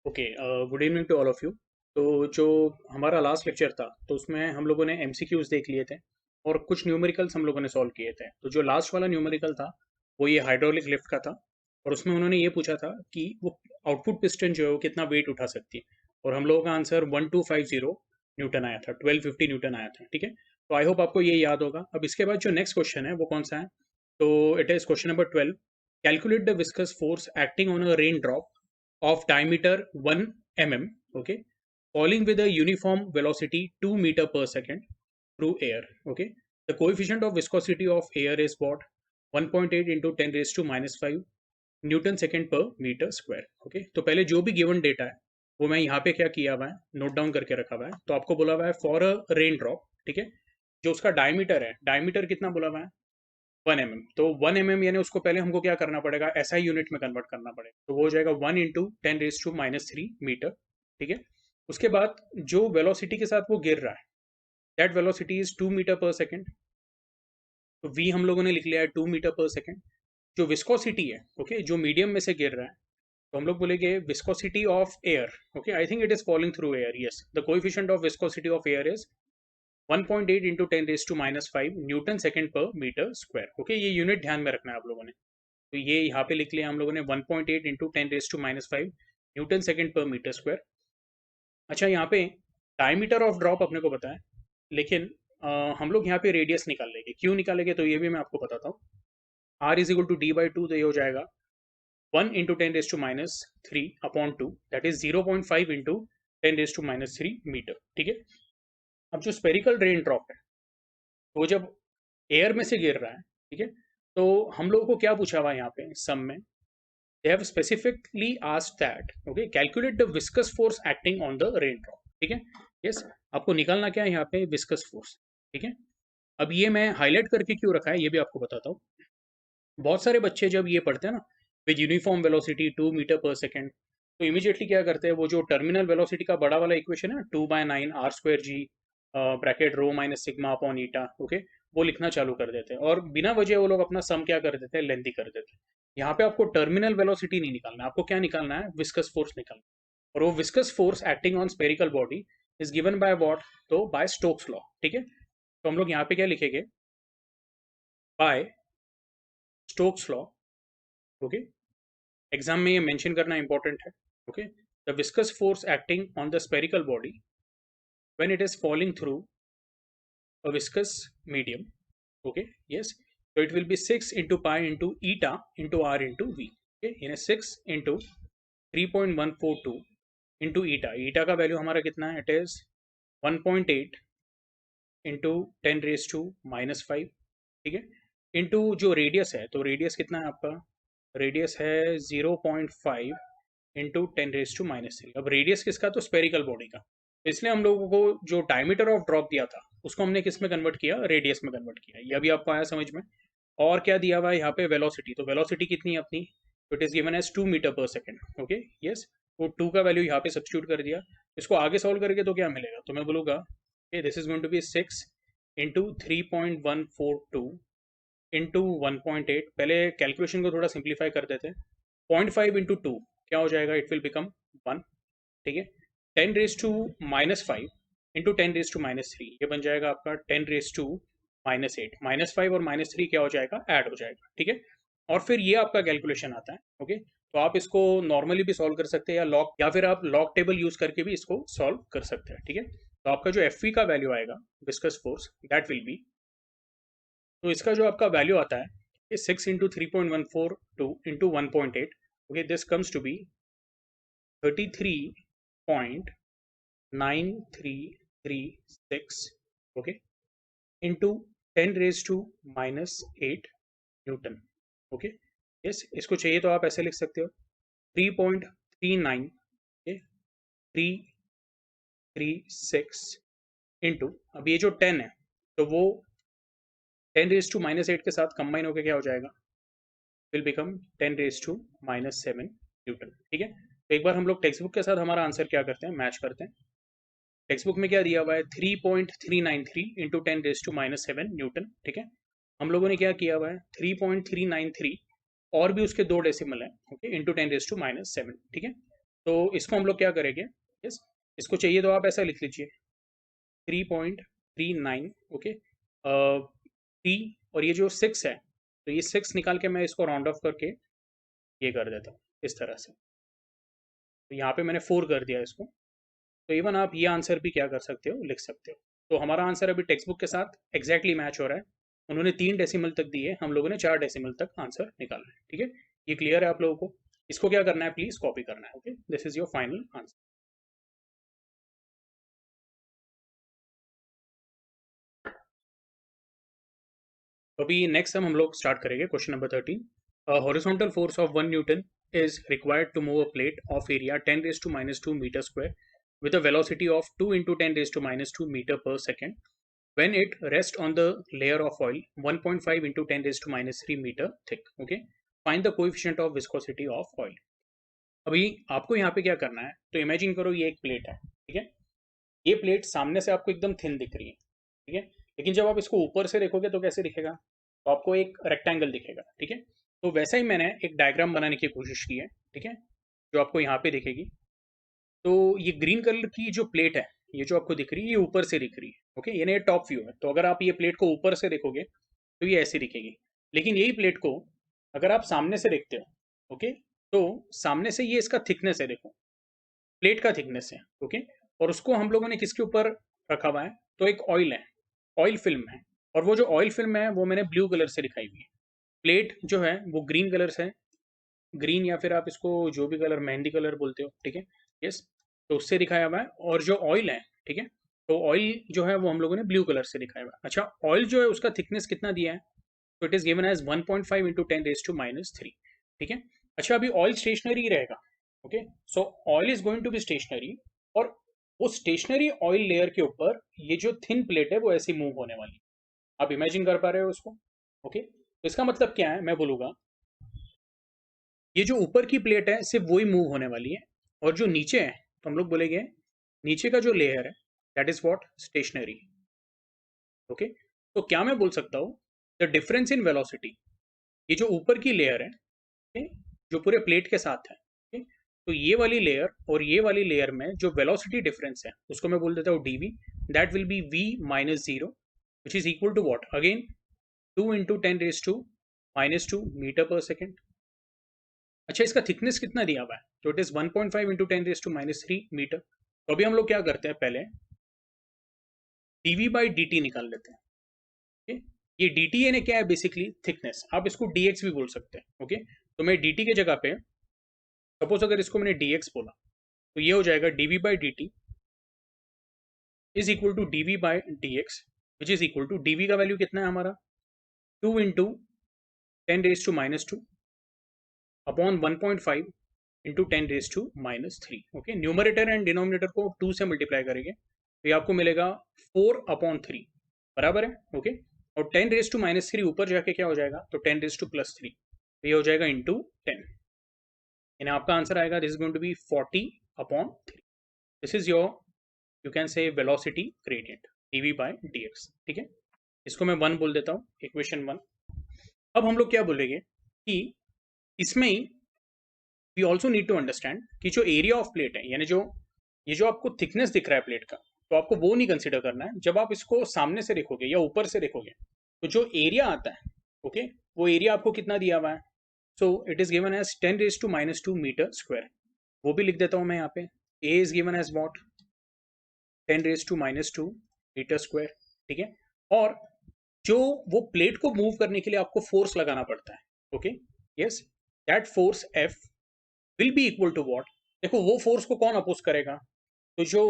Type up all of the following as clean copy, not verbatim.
Okay, good evening to all of you. तो जो हमारा लास्ट लेक्चर था तो उसमें हम लोगों ने एमसीक्यूज देख लिए थे और कुछ न्यूमेरिकल्स हम लोगों ने सॉल्व किए थे। तो जो लास्ट वाला न्यूमेरिकल था वो ये हाइड्रोलिक लिफ्ट का था और उसमें उन्होंने ये पूछा था कि वो आउटपुट पिस्टन जो है वो कितना वेट उठा सकती है, और हम लोगों का आंसर 1250 न्यूटन आया था, 1250 न्यूटन आया था। ठीक है, तो आई होप आपको ये याद होगा। अब इसके बाद जो नेक्स्ट क्वेश्चन है वो कौन सा है? तो it is question number 12। Calculate the viscous force acting on a rain drop of diameter 1 mm, okay, falling with a uniform velocity 2 meter per second through air. Okay, the coefficient of viscosity of air is what? 1.8 into 10 raised to minus 5 Newton second per metre square. Okay, तो पहले जो भी given data है वो मैं यहाँ पे क्या किया हुआ है, नोट डाउन करके रखा हुआ है। तो आपको बोला हुआ है फॉर अ रेन ड्रॉप, ठीक है, जो उसका डायमीटर है, डायमीटर कितना बोला हुआ है? 1 mm। तो 1 mm यानी उसको पहले हमको क्या करना पड़ेगा, एसआई यूनिट में कन्वर्ट करना पड़ेगा। तो वो हो जाएगा 1 into 10 raised to -3 मीटर। ठीक है, उसके बाद जो वेलोसिटी के साथ वो गिर रहा है, that velocity is 2 metre per second. तो वी हम लोगों ने लिख लिया है 2 मीटर पर सेकेंड। जो विस्कोसिटी है, ओके, जो मीडियम में से गिर रहा है, तो हम लोग बोलेंगे viscosity of air. Okay, I think it is falling through air. Yes, the coefficient of viscosity of air is 1.8 into 10 raised to -5 Newton second per metre square. Okay, ये यूनिट ध्यान में रखना है आप लोगों ने। तो ये यहाँ पे लिख लिया हम लोगों ने 1.8 into 10 raised to -5 Newton second per metre square. अच्छा, यहाँ पे डायमीटर ऑफ ड्रॉप अपने को पता है, लेकिन हम लोग यहाँ पे रेडियस निकाल लेंगे। क्यों निकालेंगे तो ये भी मैं आपको बताता हूँ। Are is equal to d/2, तो ये हो जाएगा 1 into 10 raised to -3 upon 2, that is 0.5 into 10 raised to -3 metre. ठीक है, अब जो स्पेरिकल रेन ड्रॉप है वो जब एयर में से गिर रहा है, ठीक है, तो हम लोगों को क्या पूछा हुआ है यहाँ पे सम में? they have specifically asked that, okay, calculate the viscous force acting on the raindrop। ठीक है, यस, आपको निकालना क्या है यहाँ पे? Viscous force. ठीक है, अब ये मैं हाईलाइट करके क्यों रखा है ये भी आपको बताता हूँ। बहुत सारे बच्चे जब ये पढ़ते हैं ना, with uniform velocity 2 metre per second, तो इमीडिएटली क्या करते हैं, वो जो टर्मिनल वेलोसिटी का बड़ा वाला इक्वेशन है, 2/9 r² g bracket rho minus sigma upon eta, okay, वो लिखना चालू कर देते हैं और बिना वजह वो लोग अपना सम क्या कर देते हैं, लेंथी कर देते हैं। यहाँ पे आपको टर्मिनल वेलोसिटी नहीं निकालना है, आपको क्या निकालना है? विस्कस फोर्स निकालना है। और वो viscous force acting on spherical body is given by what? तो बाय स्टोक्स लॉ। ठीक है, तो हम लोग यहाँ पे क्या लिखेंगे? By Stokes law. Okay, exam में ये मेंशन करना इंपॉर्टेंट है। Okay, the viscous force acting on the spherical body when it is falling through a viscous medium. Okay, yes, so it will be 6 into pi into eta into r into v। okay, यानी 6 into 3.142 into eta। eta का value हमारा कितना है? It is 1.8 into 10 raised to -5। ठीक है, into जो radius है, तो रेडियस कितना है आपका? रेडियस है 0.5 इंटू 10 raised to -3। अब रेडियस किसका? तो स्पेरिकल बॉडी का। इसलिए हम लोगों को जो डायमीटर ऑफ ड्रॉप दिया था उसको हमने किस में कन्वर्ट किया? रेडियस में कन्वर्ट किया। ये अभी आपको आया समझ में? और क्या दिया हुआ है यहाँ पे? वेलोसिटी। तो वेलोसिटी कितनी है अपनी? तो it is given as 2 metre per second. Okay, yes, वो 2 का वैल्यू यहाँ पे सब्स्टिट्यूट कर दिया। इसको आगे सॉल्व करके तो क्या मिलेगा? तो मैं बोलूँगा this is going to be 6 into 3.142 into 1.8। पहले कैलकुलेशन को थोड़ा सिंप्लीफाई कर देते हैं। 0.5 इंटू 2 क्या हो जाएगा? It will become 1। ठीक है, 10 raised to -5 into 10 raised to -3, ये बन जाएगा आपका 10 raised to -8। -5 और -3 क्या हो जाएगा? ऐड हो जाएगा। ठीक है, और फिर ये आपका कैलकुलेशन आता है। ओके, तो आप इसको नॉर्मली भी सॉल्व कर सकते हैं या फिर आप लॉग टेबल यूज करके भी इसको सॉल्व कर सकते हैं। ठीक है, तो आपका जो एफ का वैल्यू आएगा, viscous force, that will be, तो इसका जो आपका वैल्यू आता है, ये 6 into 3.142 into 1.8। Okay, this comes to be 33.9336, okay, into 10 raised to -8 newton. Okay, yes, इसको चाहिए तो आप ऐसे लिख सकते हो 3.39, ओके, 336 इंटू, अब ये जो 10 है तो वो 10 raised to -8 के साथ कंबाइन होकर क्या हो जाएगा? Will become 10 raised to -7 Newton. ठीक है, तो एक बार हम लोग टेक्स्ट बुक के साथ हमारा आंसर क्या करते हैं, मैच करते हैं। टेक्स्ट बुक में क्या दिया हुआ है? 3.393 इंटू 10 raised to -7 न्यूटन। ठीक है, हम लोगों ने क्या किया हुआ है? 3.393 और भी उसके 2 डेसिमल है, ओके, इंटू 10 raised to -7। ठीक है, तो इसको हम लोग क्या करेंगे, यस, इसको चाहिए तो आप ऐसा लिख लीजिए 3.39, ओके, 3 और ये जो 6 है, तो ये 6 निकाल के मैं इसको राउंड ऑफ करके ये कर देता हूँ इस तरह से। तो यहाँ पे मैंने 4 कर दिया इसको। तो इवन आप ये आंसर भी क्या कर सकते हो, लिख सकते हो। तो हमारा आंसर अभी टेक्स्ट बुक के साथ एग्जैक्टली मैच हो रहा है। उन्होंने 3 डेसिमल तक दिए, हम लोगों ने 4 डेसिमल तक आंसर निकाला है। ठीक है, ये क्लियर है आप लोगों को? इसको क्या करना है, प्लीज कॉपी करना है। Okay, this is your final answer. अभी नेक्स्ट हम लोग स्टार्ट करेंगे question number 13। Horizontal force of 1 Newton is required to move a plate of area 10 raised to minus 2 meter square with a velocity of 2 into 10 raised to minus 2 meter per second when it rests on the layer of oil 1.5 into 10 raised to minus 3 meter thick. Okay, find the coefficient of viscosity of oil. अभी आपको यहाँ पे क्या करना है, तो imagine करो ये एक प्लेट है, ठीक है। ये प्लेट सामने से आपको एकदम थिन दिख रही है, ठीक है, लेकिन जब आप इसको ऊपर से देखोगे तो कैसे दिखेगा, तो आपको एक रेक्टेंगल दिखेगा, ठीक है। तो वैसा ही मैंने एक डायग्राम बनाने की कोशिश की है, ठीक है, जो आपको यहाँ पे दिखेगी। तो ये ग्रीन कलर की जो प्लेट है, ये जो आपको दिख रही है, ये ऊपर से दिख रही है, ओके, यानी ये टॉप व्यू है। तो अगर आप ये प्लेट को ऊपर से देखोगे तो ये ऐसी दिखेगी, लेकिन यही प्लेट को अगर आप सामने से देखते हो, ओके, तो सामने से ये इसका थिकनेस है, देखो प्लेट का थिकनेस है, ओके, और उसको हम लोगों ने किसके ऊपर रखा हुआ है, तो एक ऑयल है, ऑयल फिल्म है, और वो जो ऑयल फिल्म है वो मैंने ब्लू कलर से दिखाई हुई है। प्लेट जो है वो ग्रीन कलर से है, ग्रीन या फिर आप इसको जो भी कलर, मेहंदी कलर बोलते हो, ठीक है, यस, तो उससे दिखाया हुआ है। और जो ऑयल है, ठीक है, तो ऑयल जो है वो हम लोगों ने ब्लू कलर से दिखाया हुआ है। अच्छा, ऑयल जो है उसका थिकनेस कितना दिया है, तो it is given as 1.5 into 10 raise to minus 3, ठीक है। अच्छा, अभी ऑयल स्टेशनरी रहेगा, okay, so oil is going to be stationary, और वो स्टेशनरी ऑयल लेयर के ऊपर ये जो थिन प्लेट है वो ऐसी मूव होने वाली। आप इमेजिन कर पा रहे हो उसको, ओके। तो इसका मतलब क्या है, मैं बोलूंगा ये जो ऊपर की प्लेट है सिर्फ वही मूव होने वाली है, और जो नीचे है तो हम लोग बोलेंगे नीचे का जो लेयर है that is what, stationary, okay. तो क्या मैं बोल सकता हूँ, द डिफरेंस इन वेलोसिटी, ये जो ऊपर की लेयर है, okay, जो पूरे प्लेट के साथ है, okay, तो ये वाली लेयर और ये वाली लेयर में जो वेलोसिटी डिफरेंस है उसको मैं बोल देता हूँ dv, that will be v minus 0, which is equal to what, again 2 into 10 raise to minus 2 metre per second. अच्छा, इसका थिकनेस कितना दिया हुआ है, तो it is 1.5 into 10 raise to minus 3 metre. तो अभी हम लोग क्या करते हैं, पहले dv बाई dt निकाल लेते हैं, ओके। ये dt यानी क्या है, बेसिकली थिकनेस, आप इसको dx भी बोल सकते हैं, ओके। तो मैं dt के जगह पे सपोज अगर इसको मैंने dx बोला तो ये हो जाएगा dv by dt is equal to dv by dx, which is equal to dv का वैल्यू कितना है हमारा, 2 into 10 raise to minus 2 upon 1.5 into 10 raise to minus 3, okay. Numerator and denominator को 2 से मल्टीप्लाई करेंगे तो ये आपको मिलेगा 4 अपॉन 3, बराबर है, ओके। और 10 रेज टू माइनस 3 ऊपर जाके क्या हो जाएगा, तो 10 रेज टू प्लस 3, तो ये हो जाएगा इंटू 10, यानी आपका आंसर आएगा this is going to be 40 upon 3। This is your, you can say velocity gradient dv by dx, ठीक है। इसको मैं 1 बोल देता हूँ, इक्वेशन 1। अब हम लोग क्या बोलेंगे कि इसमें ही we also need to understand कि जो एरिया ऑफ प्लेट है, यानी जो ये जो आपको थिकनेस दिख रहा है प्लेट का, तो आपको वो नहीं कंसिडर करना है। जब आप इसको सामने से देखोगे या ऊपर से देखोगे तो जो एरिया आता है, ओके, वो एरिया आपको कितना दिया हुआ है, so it is given as 10 raise to minus 2 metre square. वो भी लिख देता हूँ मैं यहाँ पे, A is given as what, 10 raise to minus 2 metre square, ठीक है। और जो वो प्लेट को मूव करने के लिए आपको फोर्स लगाना पड़ता है, okay, yes, that force F will be equal to what, देखो वो फोर्स को कौन अपोज करेगा, तो जो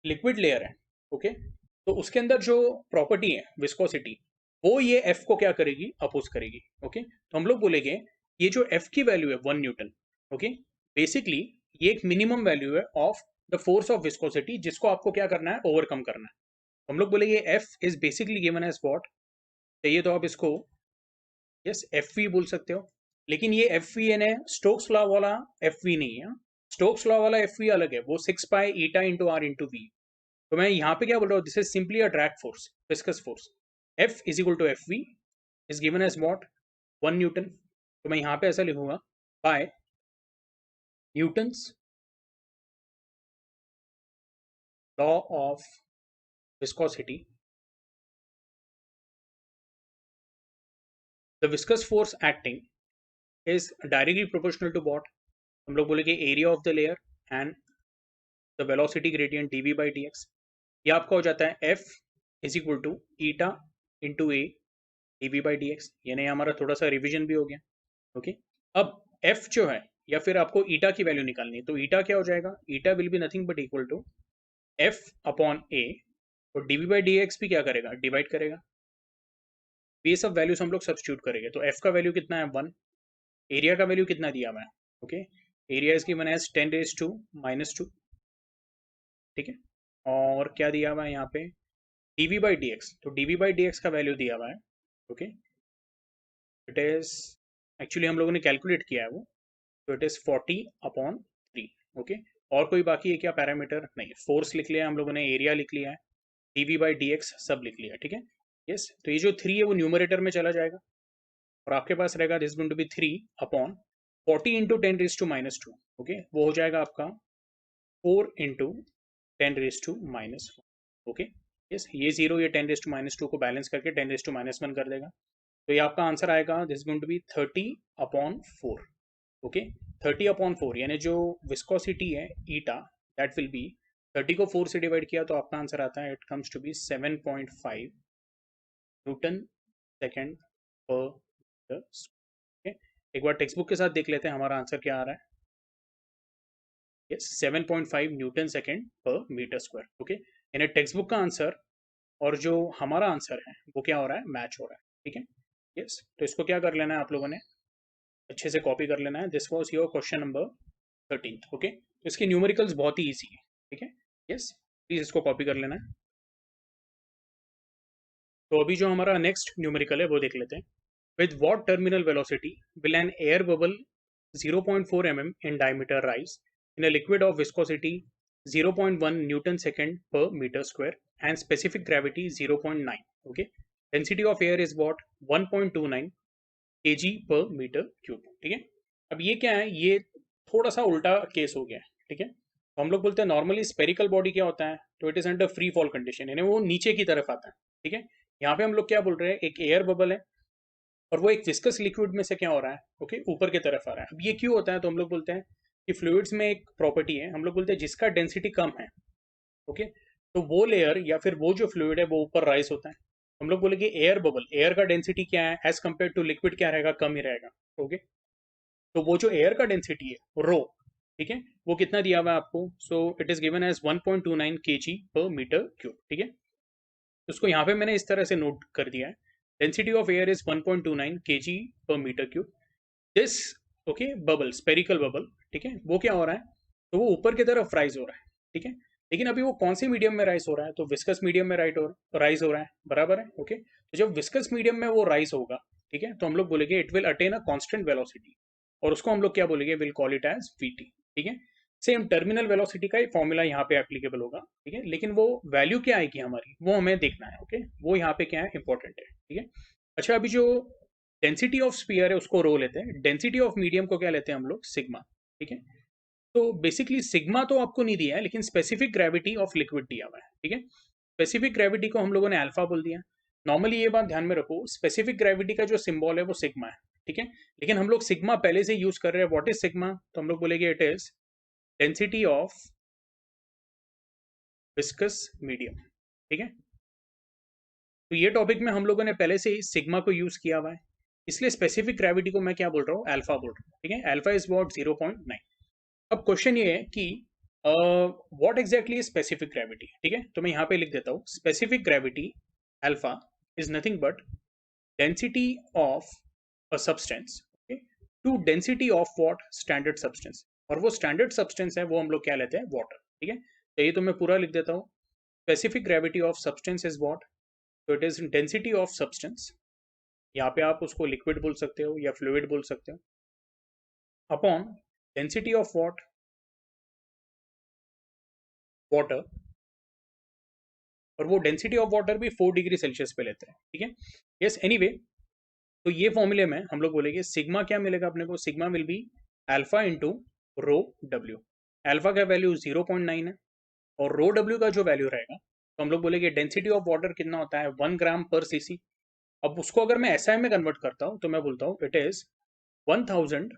लिक्विड लेयर है, ओके, तो उसके अंदर जो प्रॉपर्टी है विस्कोसिटी, वो ये एफ को क्या करेगी, अपोज करेगी, ओके। तो हम लोग बोलेंगे ये जो एफ की वैल्यू है 1 न्यूटन, ओके, बेसिकली ये एक मिनिमम वैल्यू है of the force of viscosity, जिसको आपको क्या करना है, ओवरकम करना है। हम लोग बोलेंगे F is basically given as what, चाहिए तो आप इसको यस एफ वी बोल सकते हो, लेकिन ये एफ वी यानी स्टोक्स लॉ वाला एफ वी नहीं है। स्टोक्स लॉ वाला एफ वी अलग है, वो 6 pi eta into R into V. तो मैं यहाँ पे क्या बोल रहा हूँ, this is simply a drag force, viscous force. F is equal to F V is given as what, 1 newton. तो मैं यहाँ पे ऐसा लिखूंगा, by Newton's law of viscosity, the viscous force acting is directly proportional to what? हम लोग बोलेंगे area of the layer and the velocity gradient dv by dx. ये आपका हो जाता है F is equal to eta into A dv by dx. यानी हमारा थोड़ा सा रिविजन भी हो गया. ओके, अब F जो है या फिर आपको ईटा की वैल्यू निकालनी है, तो ईटा क्या हो जाएगा? Eta will be nothing but equal to F upon A, और dv by dx भी क्या करेगा? डिवाइड करेगा. ये सब वैल्यूज हम लोग सब्स्टिट्यूट करेंगे. तो F का वैल्यू कितना है? 1. एरिया का वैल्यू कितना दिया हुआ है? Okay, area is given as 10 raised to -2. ठीक है, और क्या दिया हुआ है यहाँ पे? dv by dx. तो dv by dx का वैल्यू दिया हुआ है. ओके, इट इज एक्चुअली हम लोगों ने कैलकुलेट किया है वो, तो इट इज 40 अपॉन 3. ओके, और कोई बाकी है क्या पैरामीटर? नहीं. फोर्स लिख लिया हम लोगों ने, एरिया लिख लिया है, dv by dx सब लिख लिया. ठीक है, यस. तो ये जो 3 है वो न्यूमरेटर में चला जाएगा और आपके पास रहेगा this going to be 3 upon 40 into 10 raised to -2. Okay, वो हो जाएगा आपका 4 into 10 raised to -4. Okay, yes. ये 0 ये 10 raised to -2 को बैलेंस करके 10 raised to -1 कर देगा. तो ये आपका आंसर आएगा this going to be 30 upon 4. Okay, 30 upon 4 यानी जो विस्कोसिटी है ईटा दैट विल बी 30 को 4 से डिवाइड किया तो आपका आंसर आता है, it comes to be 7.5 newton second per metre. Okay, एक बार टेक्स्ट बुक के साथ देख लेते हैं हमारा आंसर क्या आ रहा है. Yes, 7.5 newton second per metre square. Okay, यानी टेक्स्ट बुक का आंसर और जो हमारा आंसर है वो क्या हो रहा है? मैच हो रहा है. ठीक है, यस. तो इसको क्या कर लेना है आप लोगों ने? अच्छे से कॉपी कर लेना है. This was your question number 13. Okay, तो इसके न्यूमेरिकल्स बहुत ही ईजी है. ठीक है, यस, प्लीज इसको कॉपी कर लेना है. तो अभी जो हमारा नेक्स्ट न्यूमेरिकल है वो देख लेते हैं. With what terminal velocity will an air bubble 0.4 mm in diameter rise in a liquid of viscosity 0.1 Newton second per meter square and specific gravity 0.9? Okay, density of air is what? 1.29 kg per meter cube. ठीक है, अब ये क्या है? ये थोड़ा सा उल्टा केस हो गया है. ठीक है, तो हम लोग बोलते हैं नॉर्मली स्पेरिकल बॉडी क्या होता है? तो it is under free fall condition, यानी वो नीचे की तरफ आता है. ठीक है, यहाँ पे हम लोग क्या बोल रहे हैं? एक एयर बबल है और वो एक विस्कस लिक्विड में से क्या हो रहा है? ओके, ऊपर की तरफ आ रहा है. अब ये क्यों होता है? तो हम लोग बोलते हैं कि फ्लूइड्स में एक प्रॉपर्टी है, हम लोग बोलते हैं जिसका डेंसिटी कम है, ओके, तो वो लेयर या फिर वो जो फ्लूइड है वो ऊपर राइज होता है. हम लोग बोलेंगे एयर बबल, एयर का डेंसिटी क्या है एज कम्पेयर टू लिक्विड? क्या रहेगा? कम ही रहेगा. ओके, तो वो जो एयर का डेंसिटी है रो, ठीक है, वो कितना दिया हुआ है आपको? So it is given as 1.29 kg per metre cube. ठीक है, उसको यहाँ पे मैंने इस तरह से नोट कर दिया है. Density of air is 1.29 kg per metre cube. This okay bubble, spherical bubble, ठीक है, वो क्या हो रहा है? तो वो ऊपर की तरफ राइज हो रहा है. ठीक है, लेकिन अभी वो कौन से मीडियम में राइज हो रहा है? तो विस्कस मीडियम में राइज हो रहा है. बराबर है. ओके, तो जब विस्कस मीडियम में वो राइज होगा, ठीक है, तो हम लोग बोलेंगे it will attain a constant velocity, और उसको हम लोग क्या बोलेंगे? Will call it as vt. ठीक है, सेम टर्मिनल वेलोसिटी का ही फॉर्मूला यहाँ पे एप्लीकेबल होगा. ठीक है, लेकिन वो वैल्यू क्या आएगी हमारी वो हमें देखना है. ओके, वो यहाँ पे क्या है? इंपॉर्टेंट है. ठीक है, अच्छा, अभी जो डेंसिटी ऑफ स्फीयर है उसको रो लेते हैं, डेंसिटी ऑफ मीडियम को क्या लेते हैं हम लोग? सिग्मा. ठीक है, तो बेसिकली सिग्मा तो आपको नहीं दिया है, लेकिन स्पेसिफिक ग्रेविटी ऑफ लिक्विड दिया हुआ है. ठीक है, स्पेसिफिक ग्रेविटी को हम लोगों ने अल्फा बोल दिया. नॉर्मली ये बात ध्यान में रखो, स्पेसिफिक ग्रेविटी का जो सिंबल है वो सिग्मा है. ठीक है, लेकिन हम लोग सिग्मा पहले से यूज कर रहे हैं. What is sigma? तो हम लोग बोलेंगे it is density of viscous medium. ठीक है, तो ये टॉपिक में हम लोगों ने पहले से ही सिग्मा को यूज किया हुआ है, इसलिए स्पेसिफिक ग्रेविटी को मैं क्या बोल रहा हूँ? अल्फा बोल रहा हूँ. ठीक है, अल्फा इज व्हाट? 0.9. अब क्वेश्चन ये है कि what exactly is specific gravity. ठीक है, तो मैं यहाँ पे लिख देता हूँ, specific gravity alpha is nothing but density of a substance to density of what? Standard substance. और वो स्टैंडर्ड सब्सटेंस है वो हम लोग क्या लेते हैं? वाटर. ठीक है, तो ये तो मैं पूरा लिख देता हूँ, specific gravity of substance is what? तो it is density of substance, यहाँ पे आप उसको लिक्विड बोल सकते हो या फ्लूइड बोल सकते हो, upon density of what? Water. और वो डेंसिटी ऑफ वाटर भी 4 डिग्री सेल्सियस पे लेते हैं. ठीक है, यस. एनीवे, तो ये फॉर्मूले में हम लोग बोलेंगे सिग्मा क्या मिलेगा अपने को? Sigma will be alpha into rho W. Alpha का वैल्यू 0.9 है और रो डब्ल्यू का जो वैल्यू रहेगा, तो हम लोग बोलेंगे डेंसिटी ऑफ वाटर कितना होता है 1 ग्राम/cc। अब उसको अगर मैं एसआई में कन्वर्ट करता हूँ तो मैं बोलता हूँ इट इज 1000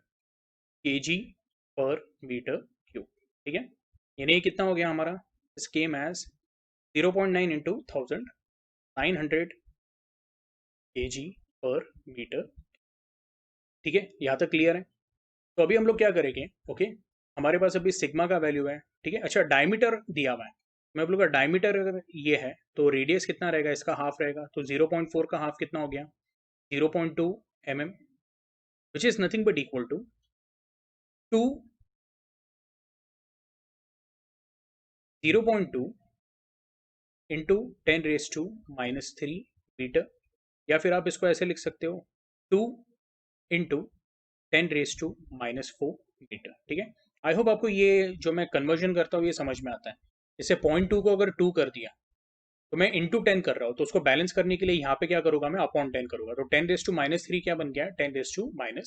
kg/m³। ठीक है, यानी ये कितना हो गया हमारा, स्केम एज 0.9 इंटू 1000, 900 kg/m। ठीक है, यहाँ तक क्लियर है। तो अभी हम लोग क्या करेंगे, ओके, हमारे पास अभी सिग्मा का वैल्यू है, ठीक है। अच्छा, डायमीटर दिया हुआ है, मैं बोलूँगा डायमीटर अगर ये है तो रेडियस कितना रहेगा, इसका हाफ रहेगा, तो 0.4 का हाफ कितना हो गया, 0.2 mm, which is nothing but equal to 2 0.2 into 10⁻³ metre, या फिर आप इसको ऐसे लिख सकते हो 2 इंटू 10⁻⁻4 मीटर। ठीक है, आई होप आपको ये जो मैं कन्वर्जन करता हूँ ये समझ में आता है। जैसे 0.2 को अगर 2 कर दिया तो मैं इंटू 10 कर रहा हूँ, तो उसको बैलेंस करने के लिए यहाँ पे क्या करूँगा, मैं अपॉन 10 करूँगा, तो 10⁻³ क्या बन गया, 10⁻⁴।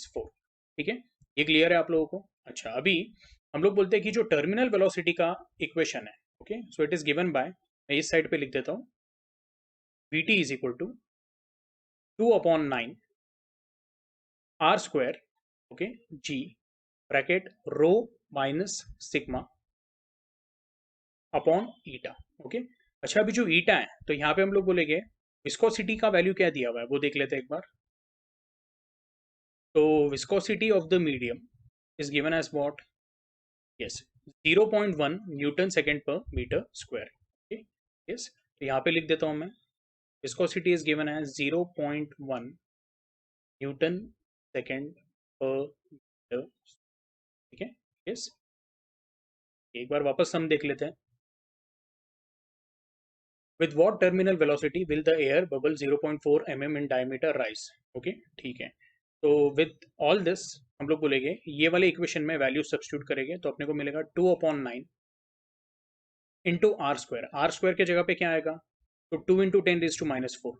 ठीक है, ये क्लियर है आप लोगों को। अच्छा, अभी हम लोग बोलते हैं कि जो टर्मिनल वेलोसिटी का इक्वेशन है, okay, so it is given by, मैं इस साइड पे लिख देता हूँ, vt is equal to 2/9 r², okay, g bracket rho minus sigma upon eta. Okay, अच्छा, अभी जो ईटा है तो यहाँ पे हम लोग बोलेंगे विस्कोसिटी का वैल्यू क्या दिया हुआ है वो देख लेते हैं एक बार। तो viscosity of the medium is given as what, yes, 0.1 newton second per metre square. Yes, तो यहाँ पे लिख देता हूँ मैं, viscosity is given as 0.1 newton second per metre. ठीक है, यस, एक बार वापस हम देख लेते हैं। With what terminal velocity will the air bubble 0.4 mm in diameter rise? Okay, ठीक है, तो विथ ऑल दिस हम लोग बोलेंगे ये वाले इक्वेशन में वैल्यू सब्स्टिट्यूट करेंगे तो अपने को मिलेगा 2/9 इंटू r² के जगह पे क्या आएगा, तो 2 इंटू 10⁻⁴,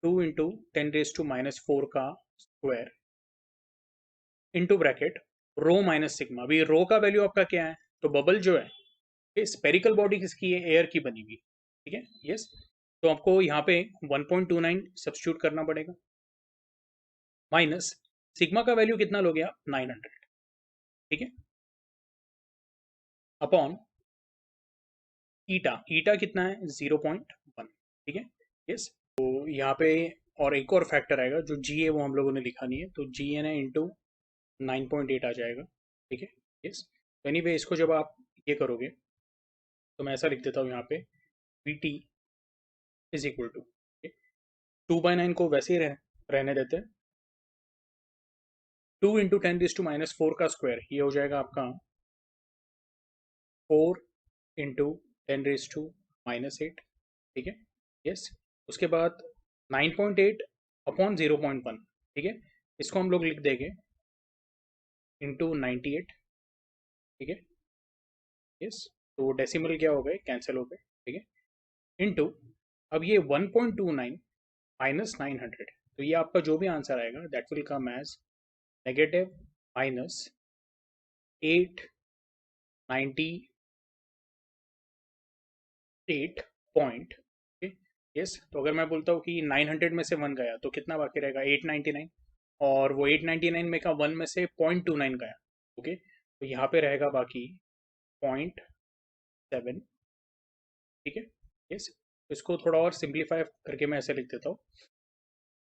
2 इंटू 10⁻⁴ का square into bracket rho minus sigma. अभी रो का वैल्यू आपका क्या है, तो बबल जो है ये स्पेरिकल बॉडी किसकी है, एयर की बनी हुई। ठीक है, यस, तो आपको यहाँ पे 1.29 सब्स्टिट्यूट करना पड़ेगा, माइनस सिग्मा का वैल्यू कितना लोगे आप, 900। ठीक है, अपॉन ईटा, ईटा कितना है 0.1। ठीक है, यस, तो यहाँ पे और एक और फैक्टर आएगा जो जी है वो हम लोगों ने लिखा नहीं है, तो जी एन है इंटू 9.8 आ जाएगा। ठीक है, यस, तो एनीवे इसको जब आप ये करोगे तो मैं ऐसा लिख देता हूँ यहाँ पे, V T is equal to 2/9 को वैसे ही रहने देते हैं, 2 इंटू 10⁻⁴ का स्क्वायर, ये हो जाएगा आपका 4 इंटू 10⁻⁻8। ठीक है, यस, उसके बाद 9.8 अपॉन 0.1। ठीक है, इसको हम लोग लिख देंगे इंटू 98। ठीक है, यस, तो डेसिमल क्या हो गए, कैंसिल हो गए। ठीक है, इंटू अब ये 1.29 माइनस 900, तो ये आपका जो भी आंसर आएगा that will come as negative minus 898 yes, तो अगर मैं बोलता हूँ कि 900 में से 1 गया तो कितना बाकी रहेगा, 899, और वो 899 में का 1 में से 0.29 गया। ओके, तो यहाँ पे रहेगा बाकी 0.7। ठीक है, यस, तो इसको थोड़ा और सिंप्लीफाई करके मैं ऐसे लिख देता हूँ,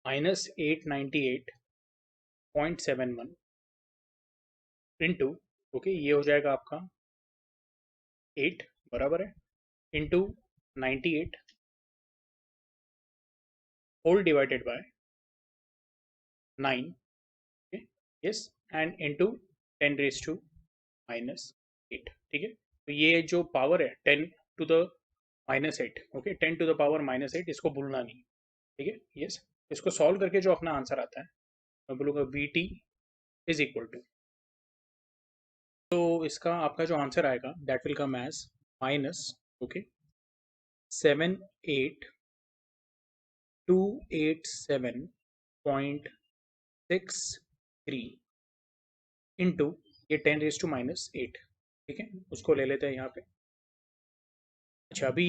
-898.71 इंटू, ओके, ये हो जाएगा आपका 8 बराबर है, into 98 whole divided by 9। Yes, and into 10⁻⁻8। ठीक है, तो ये जो पावर है 10⁻⁻8, ओके, 10⁻⁻8, इसको भूलना नहीं। ठीक है, यस, इसको सॉल्व करके जो अपना आंसर आता है मैं बोलूँगा V T is equal to, तो इसका आपका जो आंसर आएगा that will come as minus, okay, 78287.63 into ये 10⁻⁸। ठीक है, उसको ले लेते हैं यहाँ पे, अच्छा, अभी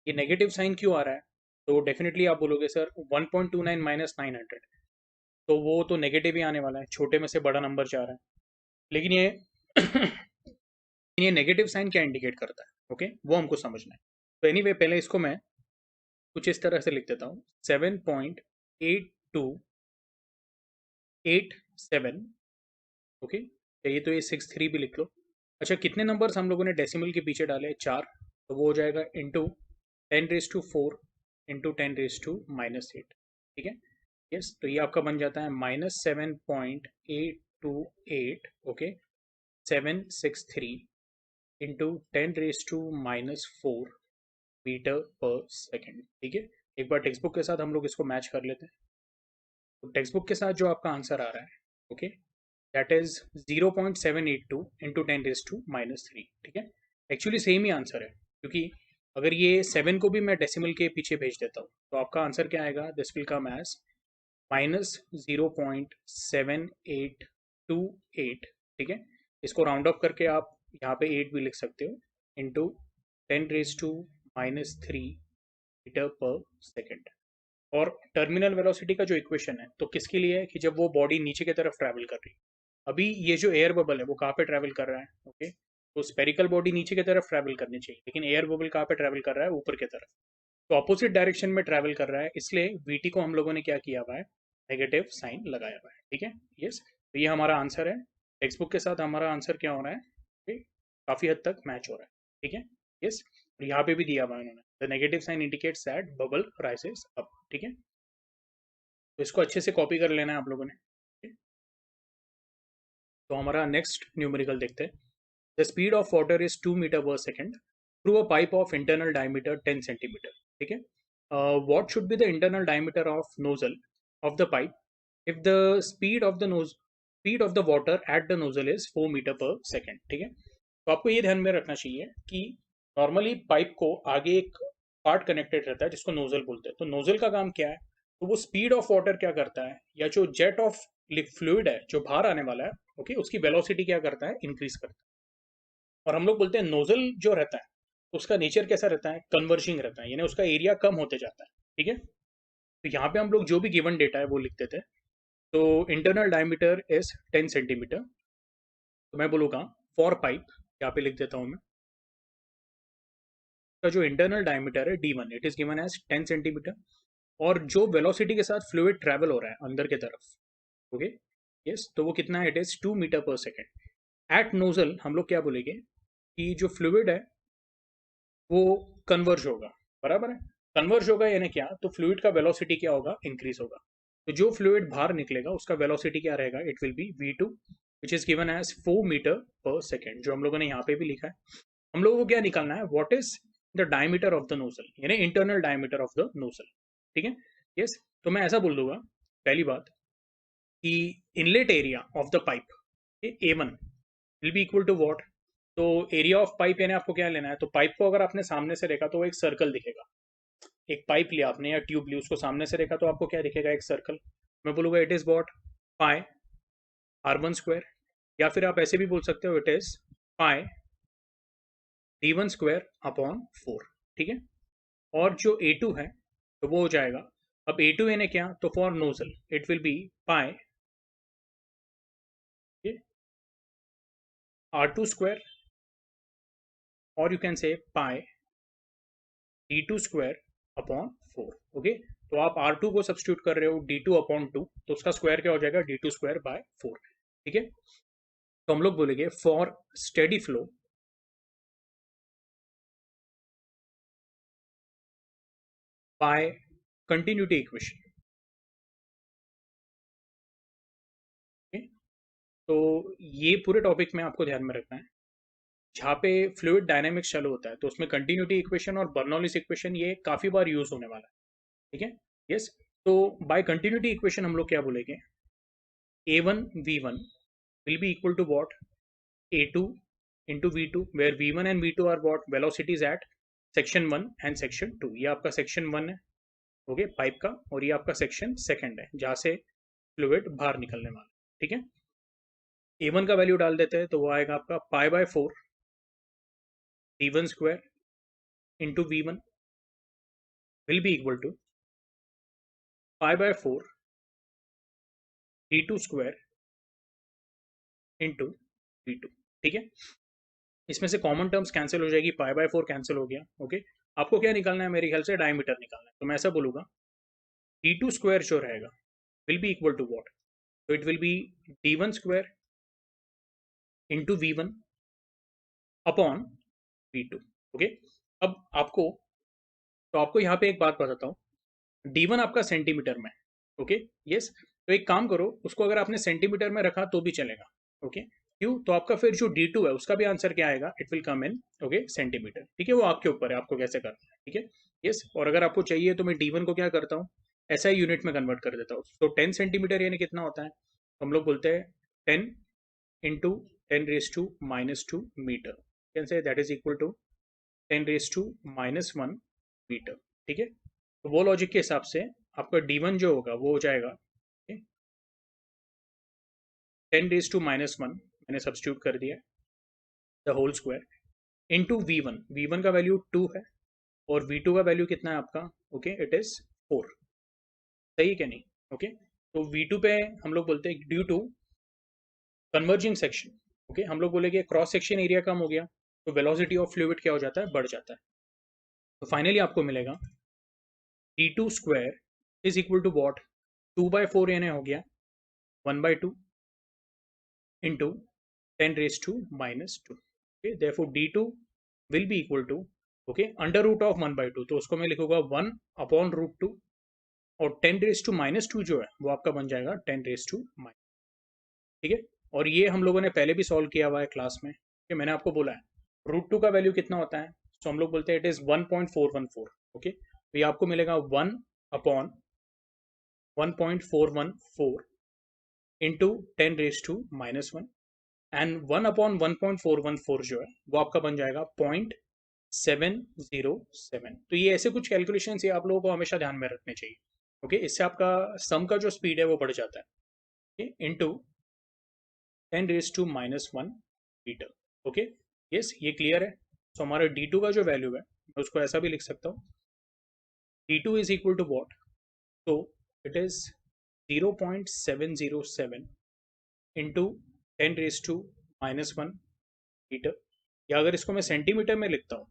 ये नेगेटिव साइन क्यों आ रहा है? तो डेफिनेटली आप बोलोगे सर 1.29 माइनस 900, तो वो तो नेगेटिव ही आने वाला है, छोटे में से बड़ा नंबर जा रहा है। लेकिन ये ये नेगेटिव साइन क्या इंडिकेट करता है, ओके, वो हमको समझना है। तो एनीवे पहले इसको मैं कुछ इस तरह से लिख देता हूँ, 7.8287, ओके। चाहिए तो ये 63 भी लिख लो। अच्छा, कितने नंबर्स हम लोगों ने डेसिमल के पीछे डाले? 4, तो वो हो जाएगा इंटू 10⁻⁴ इंटू 10⁻⁻8, ठीक है। यस, तो ये आपका बन जाता है -7.828, okay, 763 into 10⁻⁻4 metre per second, ठीक है। एक बार टेक्स्ट बुक के साथ हम लोग इसको मैच कर लेते हैं। तो टेक्स्ट बुक के साथ जो आपका आंसर आ रहा है, ओके, दैट इज 0.782 इंटू 10⁻⁻3, ठीक है। एक्चुअली सेम ही आंसर है, क्योंकि अगर ये 7 को भी मैं डेसिमल के पीछे भेज देता हूँ तो आपका आंसर क्या आएगा? दिस विल कम एज -0.7828, ठीक है। इसको राउंड अप करके आप यहाँ पे 8 भी लिख सकते हो, इंटू 10⁻³ मीटर पर सेकेंड। और टर्मिनल वेलोसिटी का जो इक्वेशन है, तो किसके लिए है? कि जब वो बॉडी नीचे की तरफ ट्रैवल कर रही है। अभी ये जो एयर बबल है वो कहाँ पे ट्रैवल कर रहा है? ओके, तो स्पेरिकल बॉडी नीचे की तरफ ट्रैवल करनी चाहिए, लेकिन एयर बबल कहाँ पे ट्रैवल कर रहा है? ऊपर की तरफ। तो ऑपोजिट डायरेक्शन में ट्रैवल कर रहा है, इसलिए वीटी को हम लोगों ने क्या किया हुआ है? नेगेटिव साइन लगाया हुआ है, ठीक है। यस, तो ये हमारा आंसर है। टेक्स्ट बुक के साथ हमारा आंसर क्या हो रहा है? okay? काफी हद तक मैच हो रहा है, ठीक है। यस, और यहाँ पे भी दिया हुआ है उन्होंने, the negative sign indicates that bubble rises up, ठीक है। तो इसको अच्छे से कॉपी कर लेना है आप लोगों ने, ठीक है? तो हमारा नेक्स्ट न्यूमेरिकल देखते हैं। The speed of water is 2 metre per second through a pipe of internal diameter 10 centimetre, ठीक है। What should be the internal diameter of nozzle of the pipe if the speed of the water at the nozzle is 4 metre per second, ठीक है। तो आपको ये ध्यान में रखना चाहिए कि नॉर्मली पाइप को आगे एक पार्ट कनेक्टेड रहता है जिसको नोजल बोलते हैं। तो नोजल का काम क्या है? तो वो स्पीड ऑफ वाटर क्या करता है, या जो जेट ऑफ फ्लूइड है जो बाहर आने वाला है, ओके, उसकी वेलोसिटी क्या करता है? इंक्रीज करता है। और हम लोग बोलते हैं नोजल जो रहता है उसका नेचर कैसा रहता है? कन्वर्जिंग रहता है, यानी उसका एरिया कम होते जाता है, ठीक है। तो यहाँ पे हम लोग जो भी गिवन डेटा है वो लिख देते हैं। तो इंटरनल डायमीटर इज 10 सेंटीमीटर, तो मैं बोलूँगा फॉर पाइप, यहाँ पे लिख देता हूँ मैं, का जो इंटरनल डायमीटर है D1 it is given as 10 centimetre, और जो वेलोसिटी के साथ फ्लूइड ट्रैवल हो रहा है अंदर की तरफ, ओके, यस, तो वो कितना है? It is 2 metre per second. Eight nozzle हम लोग क्या बोलेंगे कि जो फ्लूइड है वो कन्वर्ज होगा, बराबर है। कन्वर्ज होगा यानी क्या? तो फ्लूइड का वेलोसिटी क्या होगा? इंक्रीज होगा। तो जो फ्लूइड बाहर निकलेगा उसका वेलोसिटी क्या रहेगा? It will be v2 which is given as 4 metre per second, जो हम लोगों ने यहाँ पे भी लिखा है। हम लोगों को क्या निकालना है? What is the diameter of the nozzle, यानी internal diameter of the nozzle, ठीक है। यस, तो मैं ऐसा बोल दूंगा पहली बात कि inlet area of the pipe A1 will be equal to what? तो एरिया ऑफ पाइप यानी आपको क्या लेना है? तो पाइप को अगर आपने सामने से देखा तो वो एक सर्कल दिखेगा। एक पाइप लिया आपने या ट्यूब ली, उसको सामने से देखा तो आपको क्या दिखेगा? एक सर्कल। मैं बोलूँगा it is what? Pi r1 square, या फिर आप ऐसे भी बोल सकते हो it is pi d1 square upon 4, ठीक है। और जो A2 है तो वो हो जाएगा, अब A2 यानी क्या? तो for nozzle it will be pi r2 square, और you can say pi d2 square upon 4, okay. तो आप r2 को सब्स्टिट्यूट कर रहे हो d2 अपॉन 2, तो उसका स्क्वायर क्या हो जाएगा? d2 स्क्वायर बाय 4, ठीक है। तो हम लोग बोलेंगे for steady flow bye continuity equation, okay. तो ये पूरे टॉपिक में आपको ध्यान में रखना है, जहाँ पे फ्लूइड डायनेमिक्स चालू होता है तो उसमें कंटिन्यूटी इक्वेशन और बर्नौलीज इक्वेशन ये काफी बार यूज होने वाला है, ठीक है। यस, तो बाय कंटिन्यूटी इक्वेशन हम लोग क्या बोलेंगे? A1 V1 will be equal to what? A2 into V2, where V1 and V2 are what? Velocities at section 1 and section 2। ये आपका सेक्शन 1 है, ओके, पाइप का, और ये आपका सेक्शन सेकंड है जहाँ से फ्लूइड बाहर निकलने वाला, ठीक है। A1 का वैल्यू डाल देते हैं तो वो आएगा आपका pi by 4 D1 square into V1 will be equal to pi by 4 d2 square into V2। ठीक है, इसमें से कॉमन टर्म्स कैंसिल हो जाएगी, पाई बाय 4 कैंसिल हो गया। ओके, आपको क्या निकालना है, मेरे ख्याल से डायमीटर निकालना है। तो मैं ऐसा बोलूंगा d2 स्क्वायर जो रहेगा will be equal to what, तो it will be d1 square into V1 upon V2। Okay, अब आपको यहाँ पे एक बात बताता हूँ, D1 आपका सेंटीमीटर में, ओके यस, तो एक काम करो, उसको अगर आपने सेंटीमीटर में रखा तो भी चलेगा। ओके, क्यों, तो आपका फिर जो D2 है उसका भी आंसर क्या आएगा, it will come in okay centimetre. ठीक है, वो आपके ऊपर है, आपको कैसे करना है। ठीक है, यस, और अगर आपको चाहिए तो मैं D1 को क्या करता हूँ, ऐसा ही यूनिट में कन्वर्ट कर देता हूँ। तो 10 सेंटीमीटर यानी कितना होता है, हम लोग बोलते हैं 10 into 10⁻⁻² metre, can say that is equal to 10⁻⁻1 metre. ठीक है, तो वो लॉजिक के हिसाब से आपका D1 जो होगा वो हो जाएगा 10⁻⁻1, मैंने सब्स्टिट्यूट कर दिया the whole square into V1, V1 का वैल्यू 2 है और V2 का वैल्यू कितना है आपका, ओके इट इज 4। सही है क्या नहीं, ओके, तो V2 पे हम लोग बोलते हैं due to converging section, okay, हम लोग बोलेंगे क्रॉस सेक्शन एरिया कम हो गया तो वेलोसिटी ऑफ फ्लूइड क्या हो जाता है, बढ़ जाता है। तो फाइनली आपको मिलेगा d2 square is equal to what, 2/4 यानी हो गया 1/2 into 10⁻²। okay, therefore d2 will be equal to okay under root of 1/2, तो उसको मैं लिखूंगा 1 अपॉन रूट 2 और 10⁻², जो है वो आपका बन जाएगा 10⁻²। ठीक है, और ये हम लोगों ने पहले भी सॉल्व किया हुआ है क्लास में, कि मैंने आपको बोला है रूट 2 का वैल्यू कितना होता है, तो हम लोग बोलते हैं इट इज 1.414। ओके, तो ये आपको मिलेगा 1 अपॉन 1.414 इंटू 10⁻⁻1 एंड 1 अपॉन 1.414 जो है वो आपका बन जाएगा 0.707। तो ये ऐसे कुछ कैलकुलेशन ये आप लोगों को हमेशा ध्यान में रखने चाहिए। ओके, इससे आपका सम का जो स्पीड है वो बढ़ जाता है। Okay, into 10⁻⁻1 metre. Okay, yes, ये क्लियर है। तो हमारा d2 का जो वैल्यू है मैं उसको ऐसा भी लिख सकता हूँ, d2 is equal to what, तो इट इज 0.707 इंटू 10⁻⁻1 मीटर, या अगर इसको मैं सेंटीमीटर में लिखता हूँ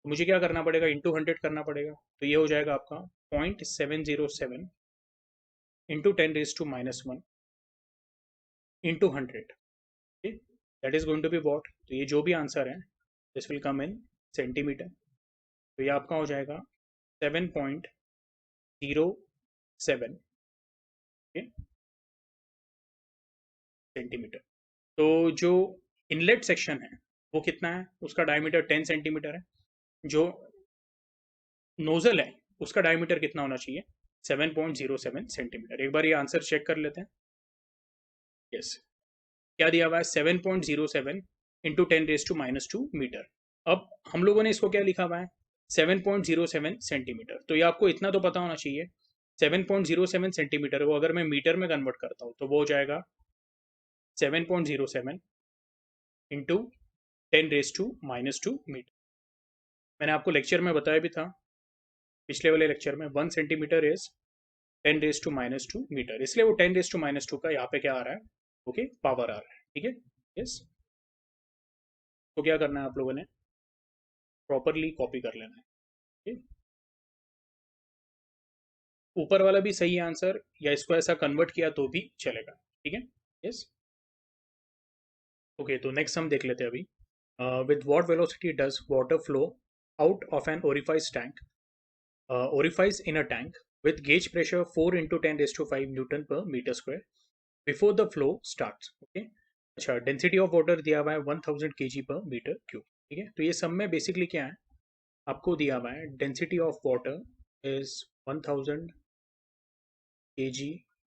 तो मुझे क्या करना पड़ेगा, इंटू 100 करना पड़ेगा। तो ये हो जाएगा आपका 0.707 into 10⁻⁻1 into 100। That is going to be what, तो ये जो भी आंसर है this will come in centimetre. तो ये आपका हो जाएगा 7.07 सेंटीमीटर। तो जो इनलेट सेक्शन है वो कितना है, उसका डायमीटर 10 सेंटीमीटर है, जो नोजल है उसका डायमीटर कितना होना चाहिए, 7.07 सेंटीमीटर। एक बार ये आंसर चेक कर लेते हैं। यस, क्या दिया हुआ है, 7.07 इंटू 10⁻⁻2 मीटर। अब हम लोगों ने इसको क्या लिखा हुआ है, 7.07 सेंटीमीटर। तो ये आपको इतना तो पता होना चाहिए, 7.07 सेंटीमीटर को अगर मैं मीटर में कन्वर्ट करता हूँ तो वो हो जाएगा 7.07 इंटू 10⁻⁻2 मीटर। मैंने आपको लेक्चर में बताया भी था, पिछले वाले लेक्चर में, 1 सेंटीमीटर इज 10⁻⁻2 मीटर, इसलिए वो 10⁻⁻2 का यहाँ पे क्या आ रहा है, ओके पावर आ रहा है। ठीक है, यस, तो क्या करना है आप लोगों ने, प्रॉपरली कॉपी कर लेना है। ठीक? ऊपर वाला भी सही आंसर, या इसको ऐसा कन्वर्ट किया तो भी चलेगा। ठीक है, यस, ओके, तो नेक्स्ट हम देख लेते हैं अभी, with what velocity does water flow out of an orifice tank, orifice in a tank with gauge pressure 4 into 10 raised to 5 Newton per meter square before the flow starts। okay, अच्छा, density of water दिया हुआ है 1000 kg per metre cube. ठीक है, तो ये सब में बेसिकली क्या है, आपको दिया हुआ है density of water is 1000 kg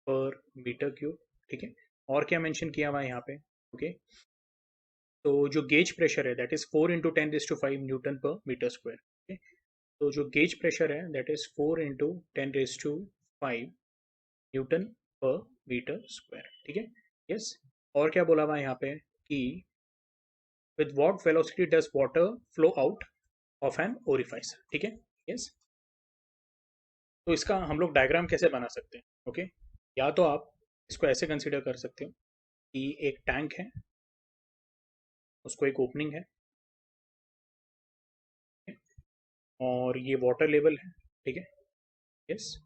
per metre cube. ठीक है, और क्या मेंशन किया हुआ है यहाँ पे, ओके, तो जो गेज प्रेशर है that is 4 into 10⁻⁵ Newton per metre square. तो जो गेज प्रेशर है that is 4 into 10⁵ newton per metre square. ठीक है, यस, और क्या बोला हुआ है यहाँ पे कि with what velocity does water flow out of an orifice, ठीक है। यस, तो इसका हम लोग डायग्राम कैसे बना सकते हैं? ओके, या तो आप इसको ऐसे कंसिडर कर सकते हो कि एक टैंक है, उसको एक ओपनिंग है, और ये वाटर लेवल है, ठीक है। यस,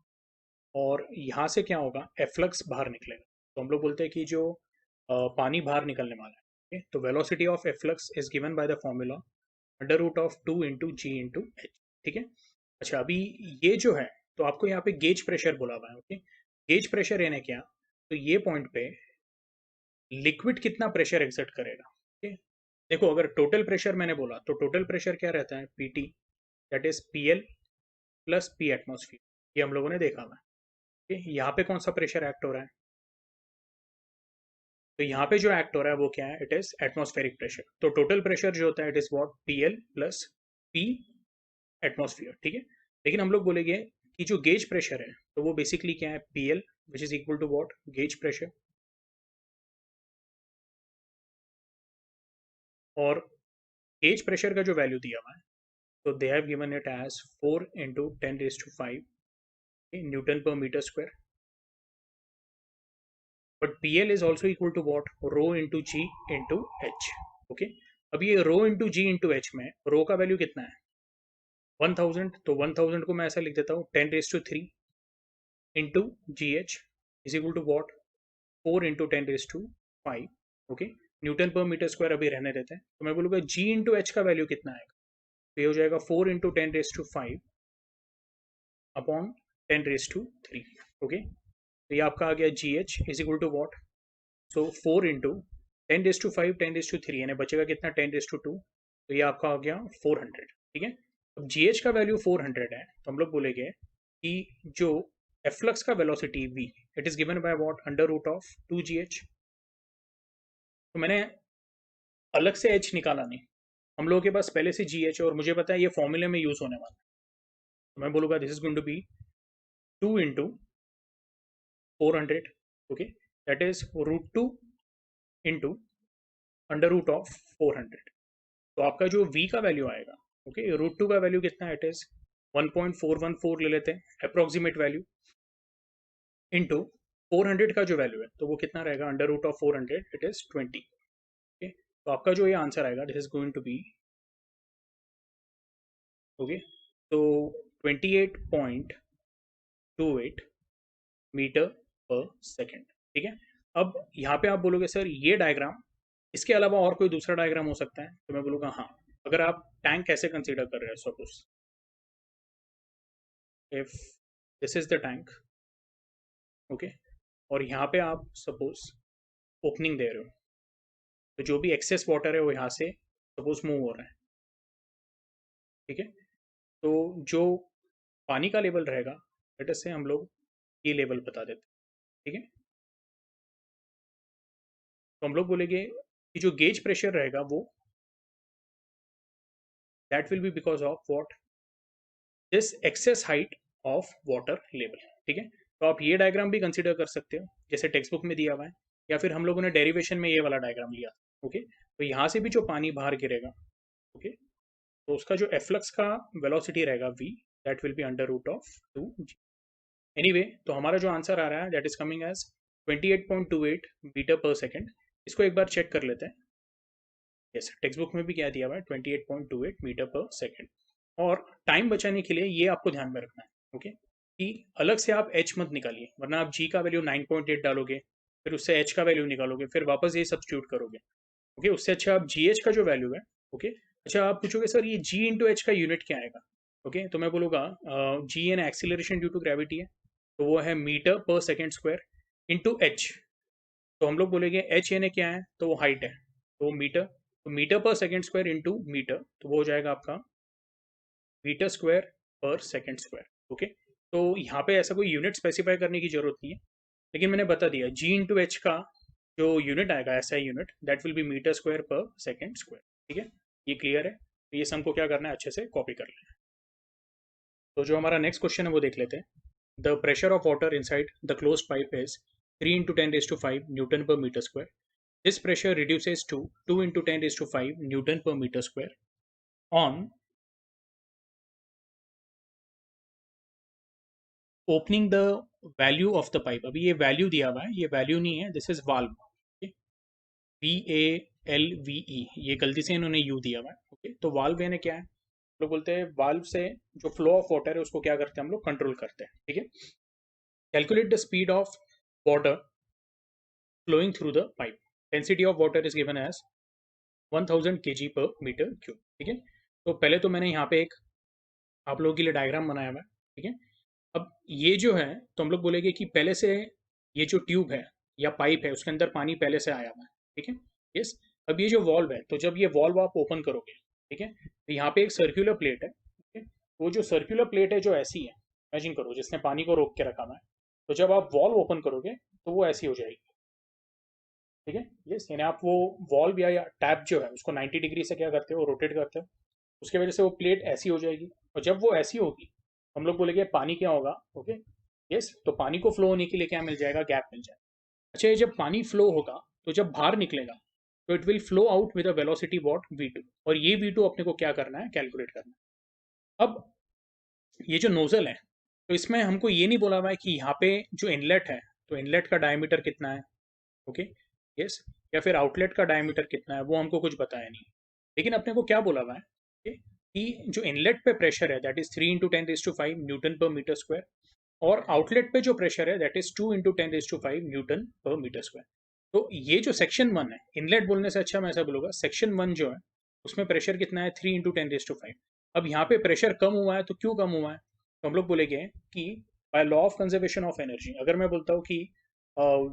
और यहाँ से क्या होगा, एफ्लक्स बाहर निकलेगा। तो हम लोग बोलते हैं कि जो पानी बाहर निकलने वाला है, okay? तो velocity of efflux is given by the formula under root of 2 into G into H, ठीक है। अच्छा, अभी ये जो है, तो आपको यहाँ पे गेज प्रेशर बोला हुआ है, ओके। गेज प्रेशर यानी क्या, तो ये पॉइंट पे लिक्विड कितना प्रेशर एक्सर्ट करेगा, ओके। देखो, अगर टोटल प्रेशर मैंने बोला, तो टोटल प्रेशर क्या रहता है, PT, that is PL plus P atmosphere, ये हम लोगों ने देखा हुआ है, ओके। यहाँ पे कौन सा प्रेशर एक्ट हो रहा है, तो यहाँ पे जो एक्ट हो रहा है वो क्या है, इट इज एटमॉस्फेरिक प्रेशर। तो टोटल प्रेशर जो होता है, it is what, PL plus P atmosphere, ठीक है। लेकिन हम लोग बोलेंगे कि जो गेज प्रेशर है, तो वो बेसिकली क्या है, PL which is equal to what, gauge pressure, और गेज प्रेशर का जो वैल्यू दिया हुआ है, तो they have given it as 4 into 10⁵ newton per metre square, but PL is also equal to what, rho into G into H, okay. अब ये rho into G into H में rho का वैल्यू कितना है, 1000, तो 1000 को मैं ऐसा लिख देता हूँ 10⁵ into G H is equal to what, 4 into 10⁵, okay. Newton per metre square अभी रहने देते हैं, तो मैं बोलूँगा जी इंटू एच का वैल्यू कितना आएगा, तो ये हो जाएगा 4 इंटू 10⁵ अपॉन 10⁵, ओके। तो ये आपका आ गया G H is equal to what, so 4 into 10⁵ 10⁵, यानी बचेगा कितना, 10⁵2, तो ये आपका आ गया 400, ठीक है। अब जी एच का वैल्यू 400 है, तो हम लोग बोलेंगे कि जो एफ्लक्स का velocity v, it is given by what, under root of 2gh। तो मैंने अलग से h निकाला नहीं, हम लोगों के पास पहले से gh है, और मुझे पता है ये फॉर्मूले में यूज होने वाला है, तो मैं बोलूँगा this is going to be 2 into 400, okay, that is √2 into under root of 400। तो आपका जो v का वैल्यू आएगा, ओके, √2 का वैल्यू कितना है, इट इज 1.414 ले लेते हैं अप्रोक्सीमेट वैल्यू, इंटू 400 का जो वैल्यू है, तो वो कितना रहेगा, under root of 400, it is 20, okay. तो आपका जो ये आंसर आएगा, this is going to be, okay, तो 28.28 मीटर पर सेकेंड, ठीक है। अब यहाँ पे आप बोलोगे सर ये डायग्राम, इसके अलावा और कोई दूसरा डायग्राम हो सकता है, तो मैं बोलूँगा हाँ। अगर आप टैंक कैसे कंसीडर कर रहे हैं, suppose if this is the tank, okay, और यहाँ पे आप सपोज ओपनिंग दे रहे हो, तो जो भी एक्सेस वाटर है वो यहाँ से सपोज मूव हो रहा है, ठीक है। तो जो पानी का लेवल रहेगा, लेट अस से हम लोग ये लेवल बता देते हैं, ठीक है। तो हम लोग बोलेंगे कि जो गेज प्रेशर रहेगा वो, that will be because of what, this excess height of water level, ठीक है। तो आप ये डायग्राम भी कंसीडर कर सकते हो, जैसे टेक्स्ट बुक में दिया हुआ है, या फिर हम लोगों ने डेरिवेशन में ये वाला डायग्राम लिया, ओके। तो यहाँ से भी जो पानी बाहर गिरेगा, ओके, तो उसका जो एफ्लक्स का वेलोसिटी रहेगा v, that will be under root of 2g। Anyway, तो हमारा जो आंसर आ रहा है, that is coming as 28.28 metre per second. इसको एक बार चेक कर लेते हैं। यस, टेक्स्ट बुक में भी क्या दिया हुआ है, 28.28 मीटर पर सेकेंड। और टाइम बचाने के लिए ये आपको ध्यान में रखना है, ओके, कि अलग से आप h मत निकालिए, वरना आप g का वैल्यू 9.8 डालोगे, फिर उससे h का वैल्यू निकालोगे, फिर वापस ये सब्स्टिट्यूट करोगे, ओके। उससे अच्छा आप gh का जो वैल्यू है, ओके। अच्छा, आप पूछोगे सर ये g इंटू एच का यूनिट क्या आएगा, ओके। तो मैं बोलूँगा g यानी एक्सीलरेशन ड्यू टू ग्रेविटी है, तो वो है metre per second square into h। तो हम लोग बोलेंगे h यानी क्या है, तो वो हाइट है, तो वो मीटर, तो metre per second square into metre, तो वो हो जाएगा आपका metre square per second square, okay. तो यहाँ पे ऐसा कोई यूनिट स्पेसिफाई करने की जरूरत नहीं है, लेकिन मैंने बता दिया जी इंटू एच का जो यूनिट आएगा, ऐसा unit, that will be metre square per second square, ठीक है। ये क्लियर है, तो ये सम को क्या करना है, अच्छे से कॉपी कर लेना है। तो जो हमारा नेक्स्ट क्वेश्चन है वो देख लेते हैं। The pressure of water inside the closed pipe is 3 into 10⁵ newton per metre square. This pressure reduces to 2 into 10⁵ newton per metre square on opening the value of the pipe, अभी ये value दिया हुआ है, ये value नहीं है, this is valve, VALVE, ये गलती से इन्होंने यू दिया हुआ है। ओके, तो वाल्व यानी क्या है, लोग बोलते हैं वाल्व से जो फ्लो ऑफ वाटर है उसको क्या करते हैं हम लोग, कंट्रोल करते हैं। ठीक है, calculate the speed of water flowing through the pipe. Density of water is given as 1000 kg per meter cube. ठीक है, तो पहले तो मैंने यहाँ पे एक आप लोगों के लिए डायग्राम बनाया हुआ है। ठीक है, अब ये जो है तो हम लोग बोलेंगे कि पहले से ये जो ट्यूब है या पाइप है उसके अंदर पानी पहले से आया हुआ है। ठीक है, यस। अब ये जो वॉल्व है, तो जब ये वॉल्व आप ओपन करोगे, ठीक है, तो यहाँ पे एक सर्कुलर प्लेट है। ठीक है, वो जो सर्कुलर प्लेट है जो ऐसी है, इमेजिन करो जिसने पानी को रोक के रखा हुआ है, तो जब आप वॉल्व ओपन करोगे तो वो ऐसी हो जाएगी। ठीक है, यस, यानी आप वो वॉल्व या टैप जो है उसको 90 डिग्री से क्या करते हो, रोटेट करते हो, उसके वजह से वो प्लेट ऐसी हो जाएगी। और जब वो ऐसी होगी हम लोग बोलेंगे पानी क्या होगा, ओके, यस, तो पानी को फ्लो होने के लिए क्या मिल जाएगा, गैप मिल जाएगा। अच्छा, ये जब पानी फ्लो होगा तो जब बाहर निकलेगा तो it will flow out with a velocity what V2, और ये V2 अपने को क्या करना है, कैलकुलेट करना है। अब ये जो नोजल है, तो इसमें हमको ये नहीं बोला हुआ है कि यहाँ पे जो इनलेट है तो इनलेट का डायमीटर कितना है, ओके, यस, या फिर आउटलेट का डायमीटर कितना है, वो हमको कुछ बताया नहीं। लेकिन अपने को क्या बोला हुआ है कि जो इनलेट पे प्रेशर है that is 3 × 10⁵ newton per metre square, और आउटलेट पे जो प्रेशर है that is 2 × 10⁵ newton per metre square. तो ये जो सेक्शन 1 है, इनलेट बोलने से अच्छा मैं ऐसा बोलूँगा, सेक्शन 1 जो है उसमें प्रेशर कितना है, 3 × 10⁵। अब यहाँ पे प्रेशर कम हुआ है तो क्यों कम हुआ है, तो हम लोग बोलेंगे कि by law of conservation of energy, अगर मैं बोलता हूँ कि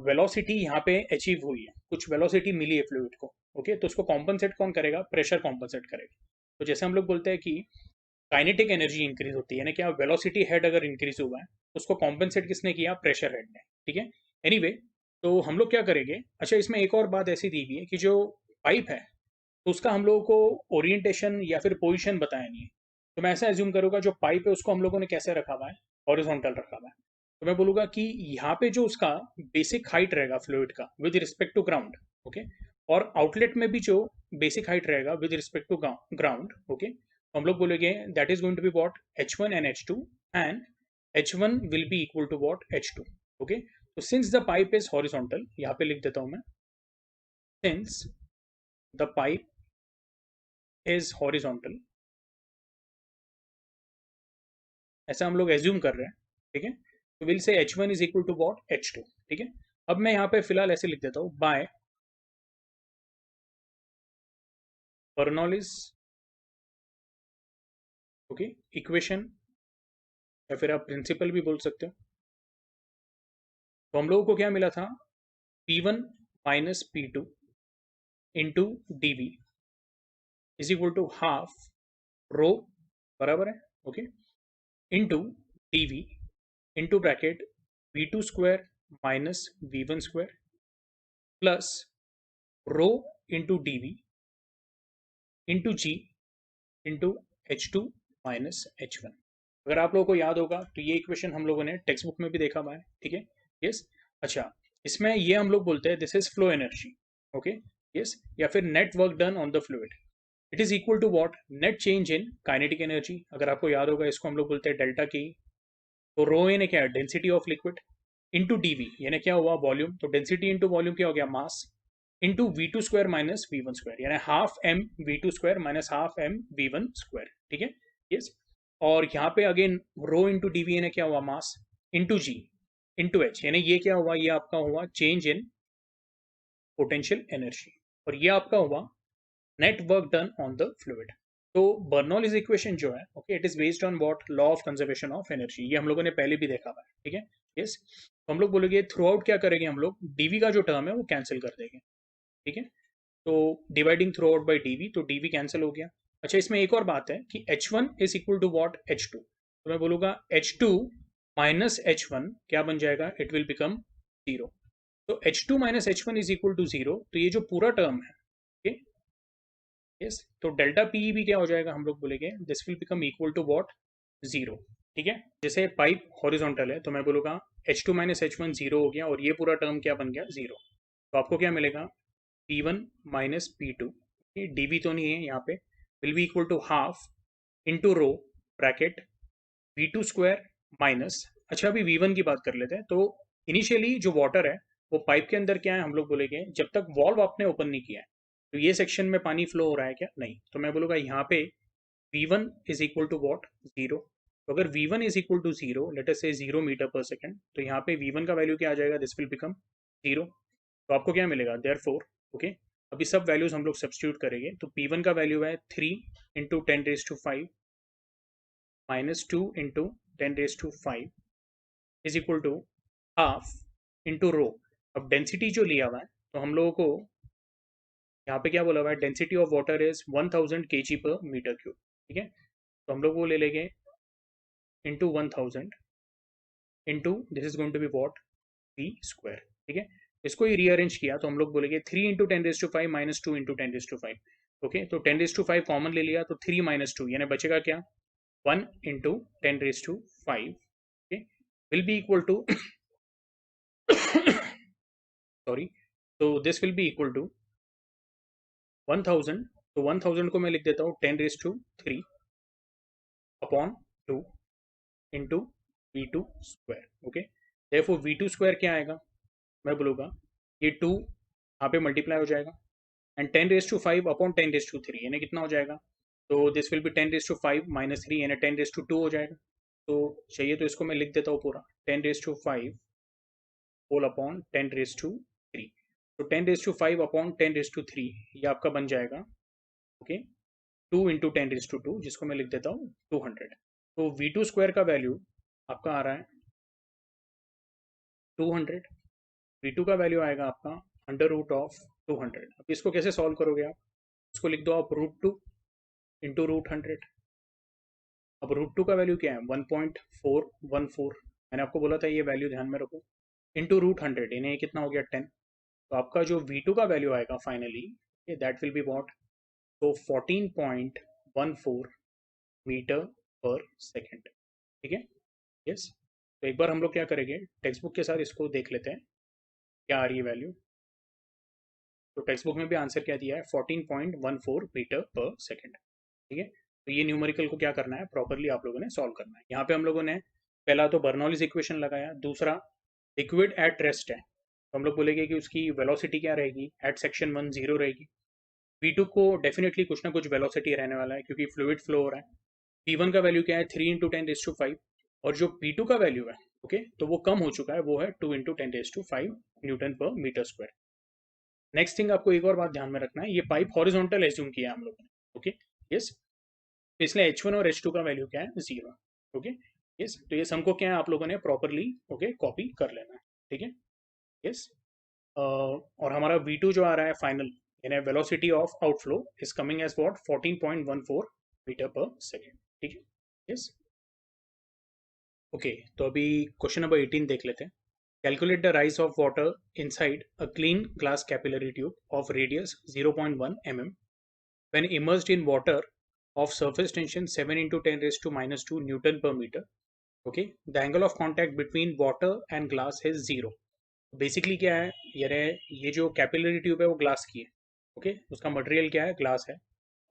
वेलोसिटी यहाँ पे अचीव हुई है, कुछ वेलोसिटी मिली है फ्लूइड को, ओके, तो उसको कॉम्पनसेट कौन करेगा, प्रेशर कॉम्पनसेट करेगा। तो जैसे हम लोग बोलते हैं कि काइनेटिक एनर्जी इंक्रीज होती है, यानी क्या वेलोसिटी हेड अगर इंक्रीज हुआ है तो उसको कॉम्पनसेट किसने किया, प्रेशर हेड ने। ठीक है, एनीवे, तो हम लोग क्या करेंगे, अच्छा इसमें एक और बात ऐसी दी हुई है कि जो पाइप है तो उसका हम लोगों को ओरिएंटेशन या फिर पोजीशन बताया नहीं है। तो मैं ऐसा एज्यूम करूंगा जो पाइप है उसको हम लोगों ने कैसे रखा हुआ है, हॉरिजॉन्टल रखा हुआ है। तो मैं बोलूंगा कि यहाँ पे जो उसका बेसिक हाइट रहेगा फ्लूइड का with respect to ground, okay, और आउटलेट में भी जो बेसिक हाइट रहेगा with respect to ground, okay, तो हम लोग बोलेंगे that is going to be what H1 and H2, and H1 will be equal to what H2। Okay, तो since the pipe is horizontal, यहाँ पे लिख देता हूं मैं, since the pipe is horizontal, ऐसा हम लोग एज्यूम कर रहे हैं। ठीक है, तो will say H1 is equal to what H2। ठीक है, अब मैं यहाँ पे फिलहाल ऐसे लिख देता हूँ, बाय बर्नौलीज, ओके, इक्वेशन, या फिर आप प्रिंसिपल भी बोल सकते हो। तो हम लोगों को क्या मिला था, P1 minus P2 into DV is equal to half rho, बराबर है, okay, into DV into bracket V2 square minus V1 square plus rho into DV into G into H2 minus H1। अगर आप लोगों को याद होगा तो ये इक्वेशन हम लोगों ने टेक्स्ट बुक में भी देखा हुआ है। ठीक है, यस। अच्छा, इसमें ये हम लोग बोलते हैं this is flow energy, okay, yes, या फिर net work done on the fluid, it is equal to what, net change in kinetic energy. अगर आपको याद होगा इसको हम लोग बोलते हैं डेल्टा के। तो रो यानी क्या है, density of liquid, into DV यानी क्या हुआ, वॉल्यूम, तो डेंसिटी इंटू वॉल्यूम क्या हो गया, mass, into V2 square minus V1 square, यानी half M V2 square minus half M V1 square. ठीक है, यस। और यहाँ पे अगेन रो इंटू DV यानी क्या हुआ, मास, इंटू G इंटू H, यानी ये क्या हुआ, ये आपका हुआ चेंज इन पोटेंशियल एनर्जी, और ये आपका हुआ net work done on the fluid. तो बर्नौलीज इक्वेशन जो है, okay, it is based on what, law of conservation of energy, ये हम लोगों ने पहले भी देखा हुआ है। ठीक है, यस। तो हम लोग बोलेंगे थ्रू आउट क्या करेंगे, हम लोग DV का जो टर्म है वो कैंसिल कर देंगे। ठीक है, तो dividing through out by DV, तो DV कैंसिल हो गया। अच्छा, इसमें एक और बात है कि H1 is equal to what, H2, तो मैं बोलूंगा H2 माइनस H1 क्या बन जाएगा, इट विल बिकम 0। तो H2 minus H1 is equal to 0, तो ये जो पूरा टर्म है, ओके, यस, तो डेल्टा PE भी क्या हो जाएगा, हम लोग बोलेंगे this will become equal to what, 0। ठीक है, जैसे पाइप हॉरिजॉन्टल है तो मैं बोलूंगा H2 माइनस H1 0 हो गया, और ये पूरा टर्म क्या बन गया, 0। तो आपको क्या मिलेगा, P1 माइनस P2, DV तो नहीं है यहाँ पे, will be equal to half into rho bracket V2 square minus अच्छा अभी V1 की बात कर लेते हैं। तो इनिशियली जो वाटर है वो पाइप के अंदर क्या है, हम लोग बोलेंगे जब तक वॉल्व आपने ओपन नहीं किया है तो ये सेक्शन में पानी फ्लो हो रहा है क्या, नहीं। तो मैं बोलूँगा यहाँ पे V1 is equal to what, zero. तो अगर V1 is equal to zero, let us say 0 metre per second, तो यहाँ पे V1 का वैल्यू क्या आ जाएगा, दिस विल बिकम जीरो। तो आपको क्या मिलेगा, देयरफॉर ओके। अभी सब वैल्यूज हम लोग सब्स्टिट्यूट करेंगे। तो P1 का वैल्यू है 3 × 10⁵ -2 × 10⁵ is equal to half into rho. अब डेंसिटी जो लिया हुआ है तो हम लोगों को यहाँ पे क्या बोला हुआ है, density of water is 1000 kg/m3, ठीक है। तो हम लोग वो ले लेंगे into 1000 into this is going to be what, V², ठीक है। इसको ही रीअरेंज किया तो हम लोग बोलेंगे 3 × 10⁵ -2 × 10⁵ ओके। तो 10⁵ कॉमन ले लिया तो 3 - 2 यानी बचेगा क्या, 1 × 10⁵ okay, will be equal to sorry, तो this will be equal to 1000। तो 1000 को मैं लिख देता हूँ 10⁵ upon 2 into V², okay. Therefore V² क्या आएगा, मैं बोलूँगा ये 2 यहाँ पे मल्टीप्लाई हो जाएगा एंड 10⁵ अपॉन 10⁵ यानी कितना हो जाएगा, तो दिस विल बी 10⁵ -3 यानी 10⁵2 हो जाएगा। तो चाहिए तो इसको मैं लिख देता हूँ पूरा 10⁵ होल अपॉन 10⁵3। तो 10⁵ अपॉन 10⁵3 ये आपका बन जाएगा ओके 2 × 10⁵2, जिसको मैं लिख देता हूँ 200। तो V² का वैल्यू आपका आ रहा है 200। V2 का वैल्यू आएगा आपका √200। अब इसको कैसे सॉल्व करोगे आप, इसको लिख दो आप √2 इंटू √100। अब √2 का वैल्यू क्या है, 1.414। मैंने आपको बोला था ये वैल्यू ध्यान में रखो, इंटू √100 यानी ये कितना हो गया 10। तो आपका जो V2 का वैल्यू आएगा finally, that will B what, तो 14.14 मीटर पर सेकेंड, ठीक है। यस, तो एक बार हम लोग क्या करेंगे, टेक्स्ट बुक के साथ इसको देख लेते हैं क्या आ रही है वैल्यू। तो टेक्स्ट बुक में भी आंसर क्या दिया है, 14.14 मीटर पर सेकेंड, ठीक है। तो ये न्यूमेरिकल को क्या करना है, प्रॉपरली आप लोगों ने सॉल्व करना है। यहाँ पे हम लोगों ने पहला तो बर्नौलीज इक्वेशन लगाया, दूसरा लिक्विड एट रेस्ट है तो हम लोग बोलेंगे कि उसकी वेलोसिटी क्या रहेगी, एट सेक्शन 1 0 रहेगी। V2 को डेफिनेटली कुछ ना कुछ वेलोसिटी रहने वाला है क्योंकि फ्लूइड फ्लो हो रहा है। P1 का वैल्यू क्या है, 3 × 10⁵, और जो P2 का वैल्यू है ओके तो वो कम हो चुका है, वो है 2 × 10⁵ N/m²। नेक्स्ट थिंग आपको एक और बात ध्यान में रखना है, ये पाइप हॉरिजॉन्टल एज्यूम किया हम लोगों ने ओके। यस, इसलिए H1 और H2 का वैल्यू क्या है, 0, ओके। यस, तो ये सम को क्या है आप लोगों ने प्रॉपरली ओके कॉपी कर लेना है, ठीक है। यस, और हमारा V2 जो आ रहा है फाइनल यानी velocity of outflow is coming as what, 14.14 metre per second, ठीक है। Yes, okay. तो अभी क्वेश्चन नंबर 18 देख लेते हैं। Calculate the rise of water inside a clean glass capillary tube of radius 0.1 mm when immersed in water of surface tension 7 × 10⁻² Newton per meter. Okay, the angle of contact between water and glass is 0. Basically क्या है, ये जो capillary tube है वो glass की है okay, उसका material क्या है, ग्लास है।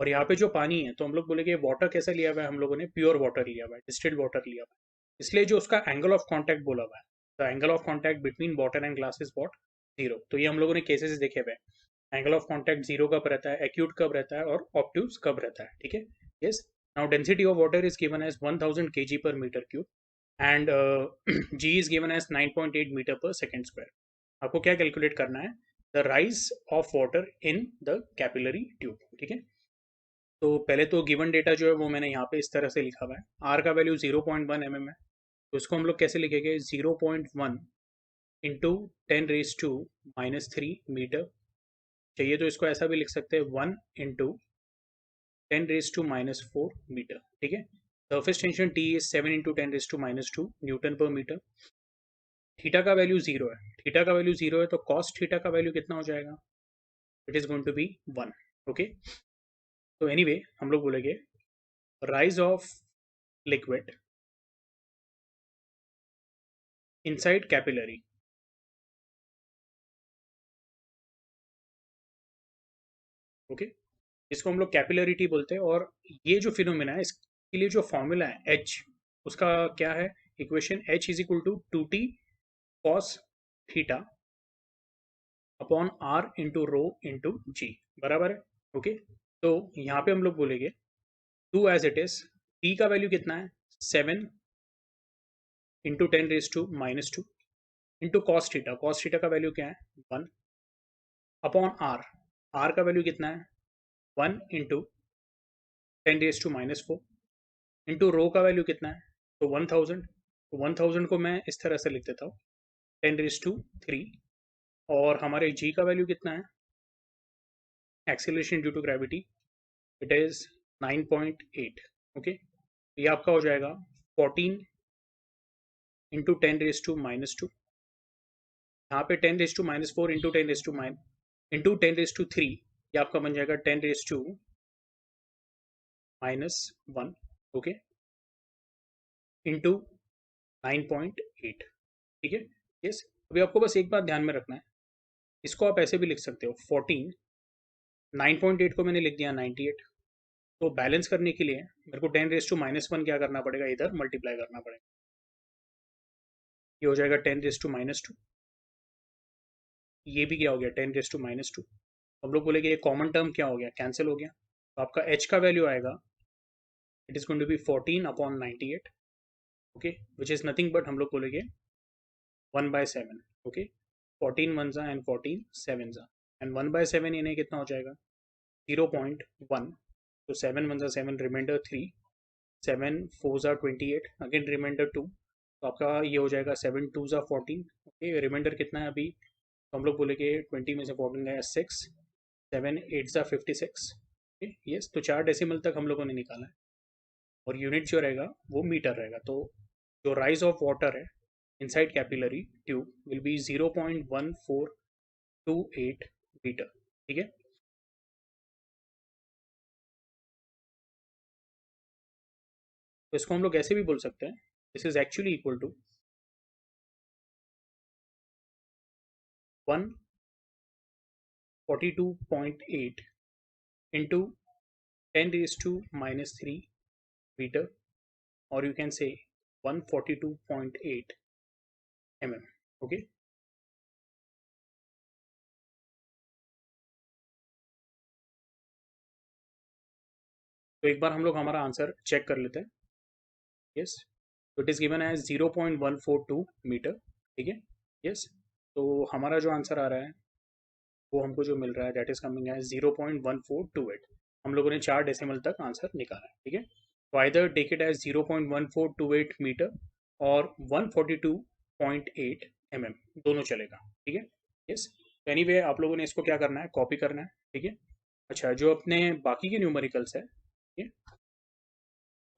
और यहाँ पे जो पानी है तो हम लोग बोलेंगे वाटर कैसा लिया हुआ है, हम लोगों ने प्योर वाटर लिया हुआ है, डिस्टिल्ड वाटर लिया हुआ है, इसलिए जो उसका एंगल ऑफ कांटेक्ट बोला हुआ है, the angle of contact between water and glass is what, 0। तो ये हम लोगों ने केसेस देखे हुए हैं, एंगल ऑफ कांटेक्ट 0 कब रहता है, एक्यूट कब रहता है और ऑब्ट्यूज कब रहता है, ठीक है। Yes, now density of water is given as 1000 kg/m³ and G is given as 9.8 metre per second square. आपको क्या कैलकुलेट करना है, the rise of water in the capillary tube, ठीक है। तो पहले तो गिवन डेटा जो है वो मैंने यहाँ पे इस तरह से लिखा हुआ है, आर का वैल्यू 0.1 mm है, तो इसको हम लोग कैसे लिखेंगे, 0.1 इंटू 10⁻³ मीटर। चाहिए तो इसको ऐसा भी लिख सकते हैं 1 इंटू 10⁻⁻4 मीटर, ठीक है। Surface tension T is 7 into 10⁻² Newton per metre. Theta का वैल्यू 0 है, थीटा का वैल्यू 0 है तो कॉस थीटा का वैल्यू कितना हो जाएगा, it is going to be 1, okay. तो एनीवे हम लोग बोलेंगे rise of liquid inside capillary, okay, इसको हम लोग कैपिलरिटी बोलते हैं। और ये जो फिनोमिना है इसके लिए जो फॉर्मूला है H, उसका क्या है, equation h is equal to 2t cos theta upon r into rho into G, बराबर है। ओके, तो यहाँ पे हम लोग बोलेंगे to as it is, t का वैल्यू कितना है 7 इंटू 10⁻⁻² इंटू कॉस थीटा का वैल्यू क्या है 1 अपॉन r का वैल्यू कितना है 1 इंटू 10⁻⁻4 इंटू रो का वैल्यू कितना है तो 1000, तो 1000 को मैं इस तरह से लिख देता हूँ 10⁻3 और हमारे g का वैल्यू कितना है acceleration due to gravity, it is 9.8। Okay, ये आपका हो जाएगा 14 इंटू 10⁻², यहाँ पे 10⁻⁻4 इंटू 10⁻3, ये आपका बन जाएगा 10⁻⁻1, ओके, इंटू 9.8, ठीक है। यस, अभी आपको बस एक बात ध्यान में रखना है, इसको आप ऐसे भी लिख सकते हो 14, 9.8 को मैंने लिख दिया 98, तो बैलेंस करने के लिए मेरे को 10⁻⁻1 क्या करना पड़ेगा, इधर मल्टीप्लाई करना पड़ेगा, ये हो जाएगा 10⁻², ये भी क्या हो गया 10⁻²। हम लोग बोलेंगे ये कॉमन टर्म क्या हो गया, कैंसिल हो गया, तो आपका h का वैल्यू आएगा, it is going to be 14 upon 98, okay, which is nothing but हम लोग बोलेंगे 1/7, ओके, 14 1 जा एंड 14 7 जा, एंड 1/7 यानी कितना हो जाएगा 0.1, तो 7 1 जा 7, रिमाइंडर 3, 7 4 जा 28, अगेन रिमाइंडर 2, तो आपका ये हो जाएगा 7 2 जा 14, ओके, रिमाइंडर कितना है अभी, तो हम लोग बोलेंगे 20 में से 14 गया 6, 7 8 जा 56, यस, तो 4 डेसिमल तक हम लोगों ने निकाला है, और यूनिट जो रहेगा वो मीटर रहेगा, तो जो राइज ऑफ वाटर है inside capillary tube will be 0.1428 metre, ठीक है। तो इसको हम लोग ऐसे भी बोल सकते हैं, this is actually equal to 142.8 into 10⁻³ metre, or you can say 142.8 mm, okay। तो एक बार हम लोग हमारा आंसर चेक कर लेते हैं, यस, तो it is given as 0.142 metre, ठीक है, यस, तो हमारा जो आंसर आ रहा है वो हमको जो मिल रहा है दैट इज कमिंग एज 0.1428, हम लोगों ने 4 डेसिमल तक आंसर निकाला है, ठीक है। तो either take it as 0.1428 metre और 142.8 mm, दोनों चलेगा, ठीक है, यस। एनीवे आप लोगों ने इसको क्या करना है, कॉपी करना है, ठीक है। अच्छा, जो अपने बाकी के न्यूमेरिकल्स है, ठीक है,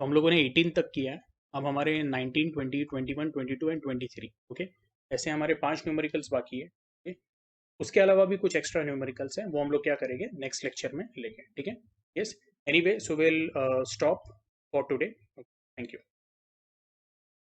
तो हम लोगों ने 18 तक किया है, अब हमारे 19 20 21 22 एंड 23, ओके, ऐसे हमारे 5 न्यूमेरिकल्स बाकी है, ठीक है। उसके अलावा भी कुछ एक्स्ट्रा न्यूमेरिकल्स हैं, वो हम लोग क्या करेंगे नेक्स्ट लेक्चर में लेंगे, ठीक है, yes. Anyway, so will stop for today, thank you.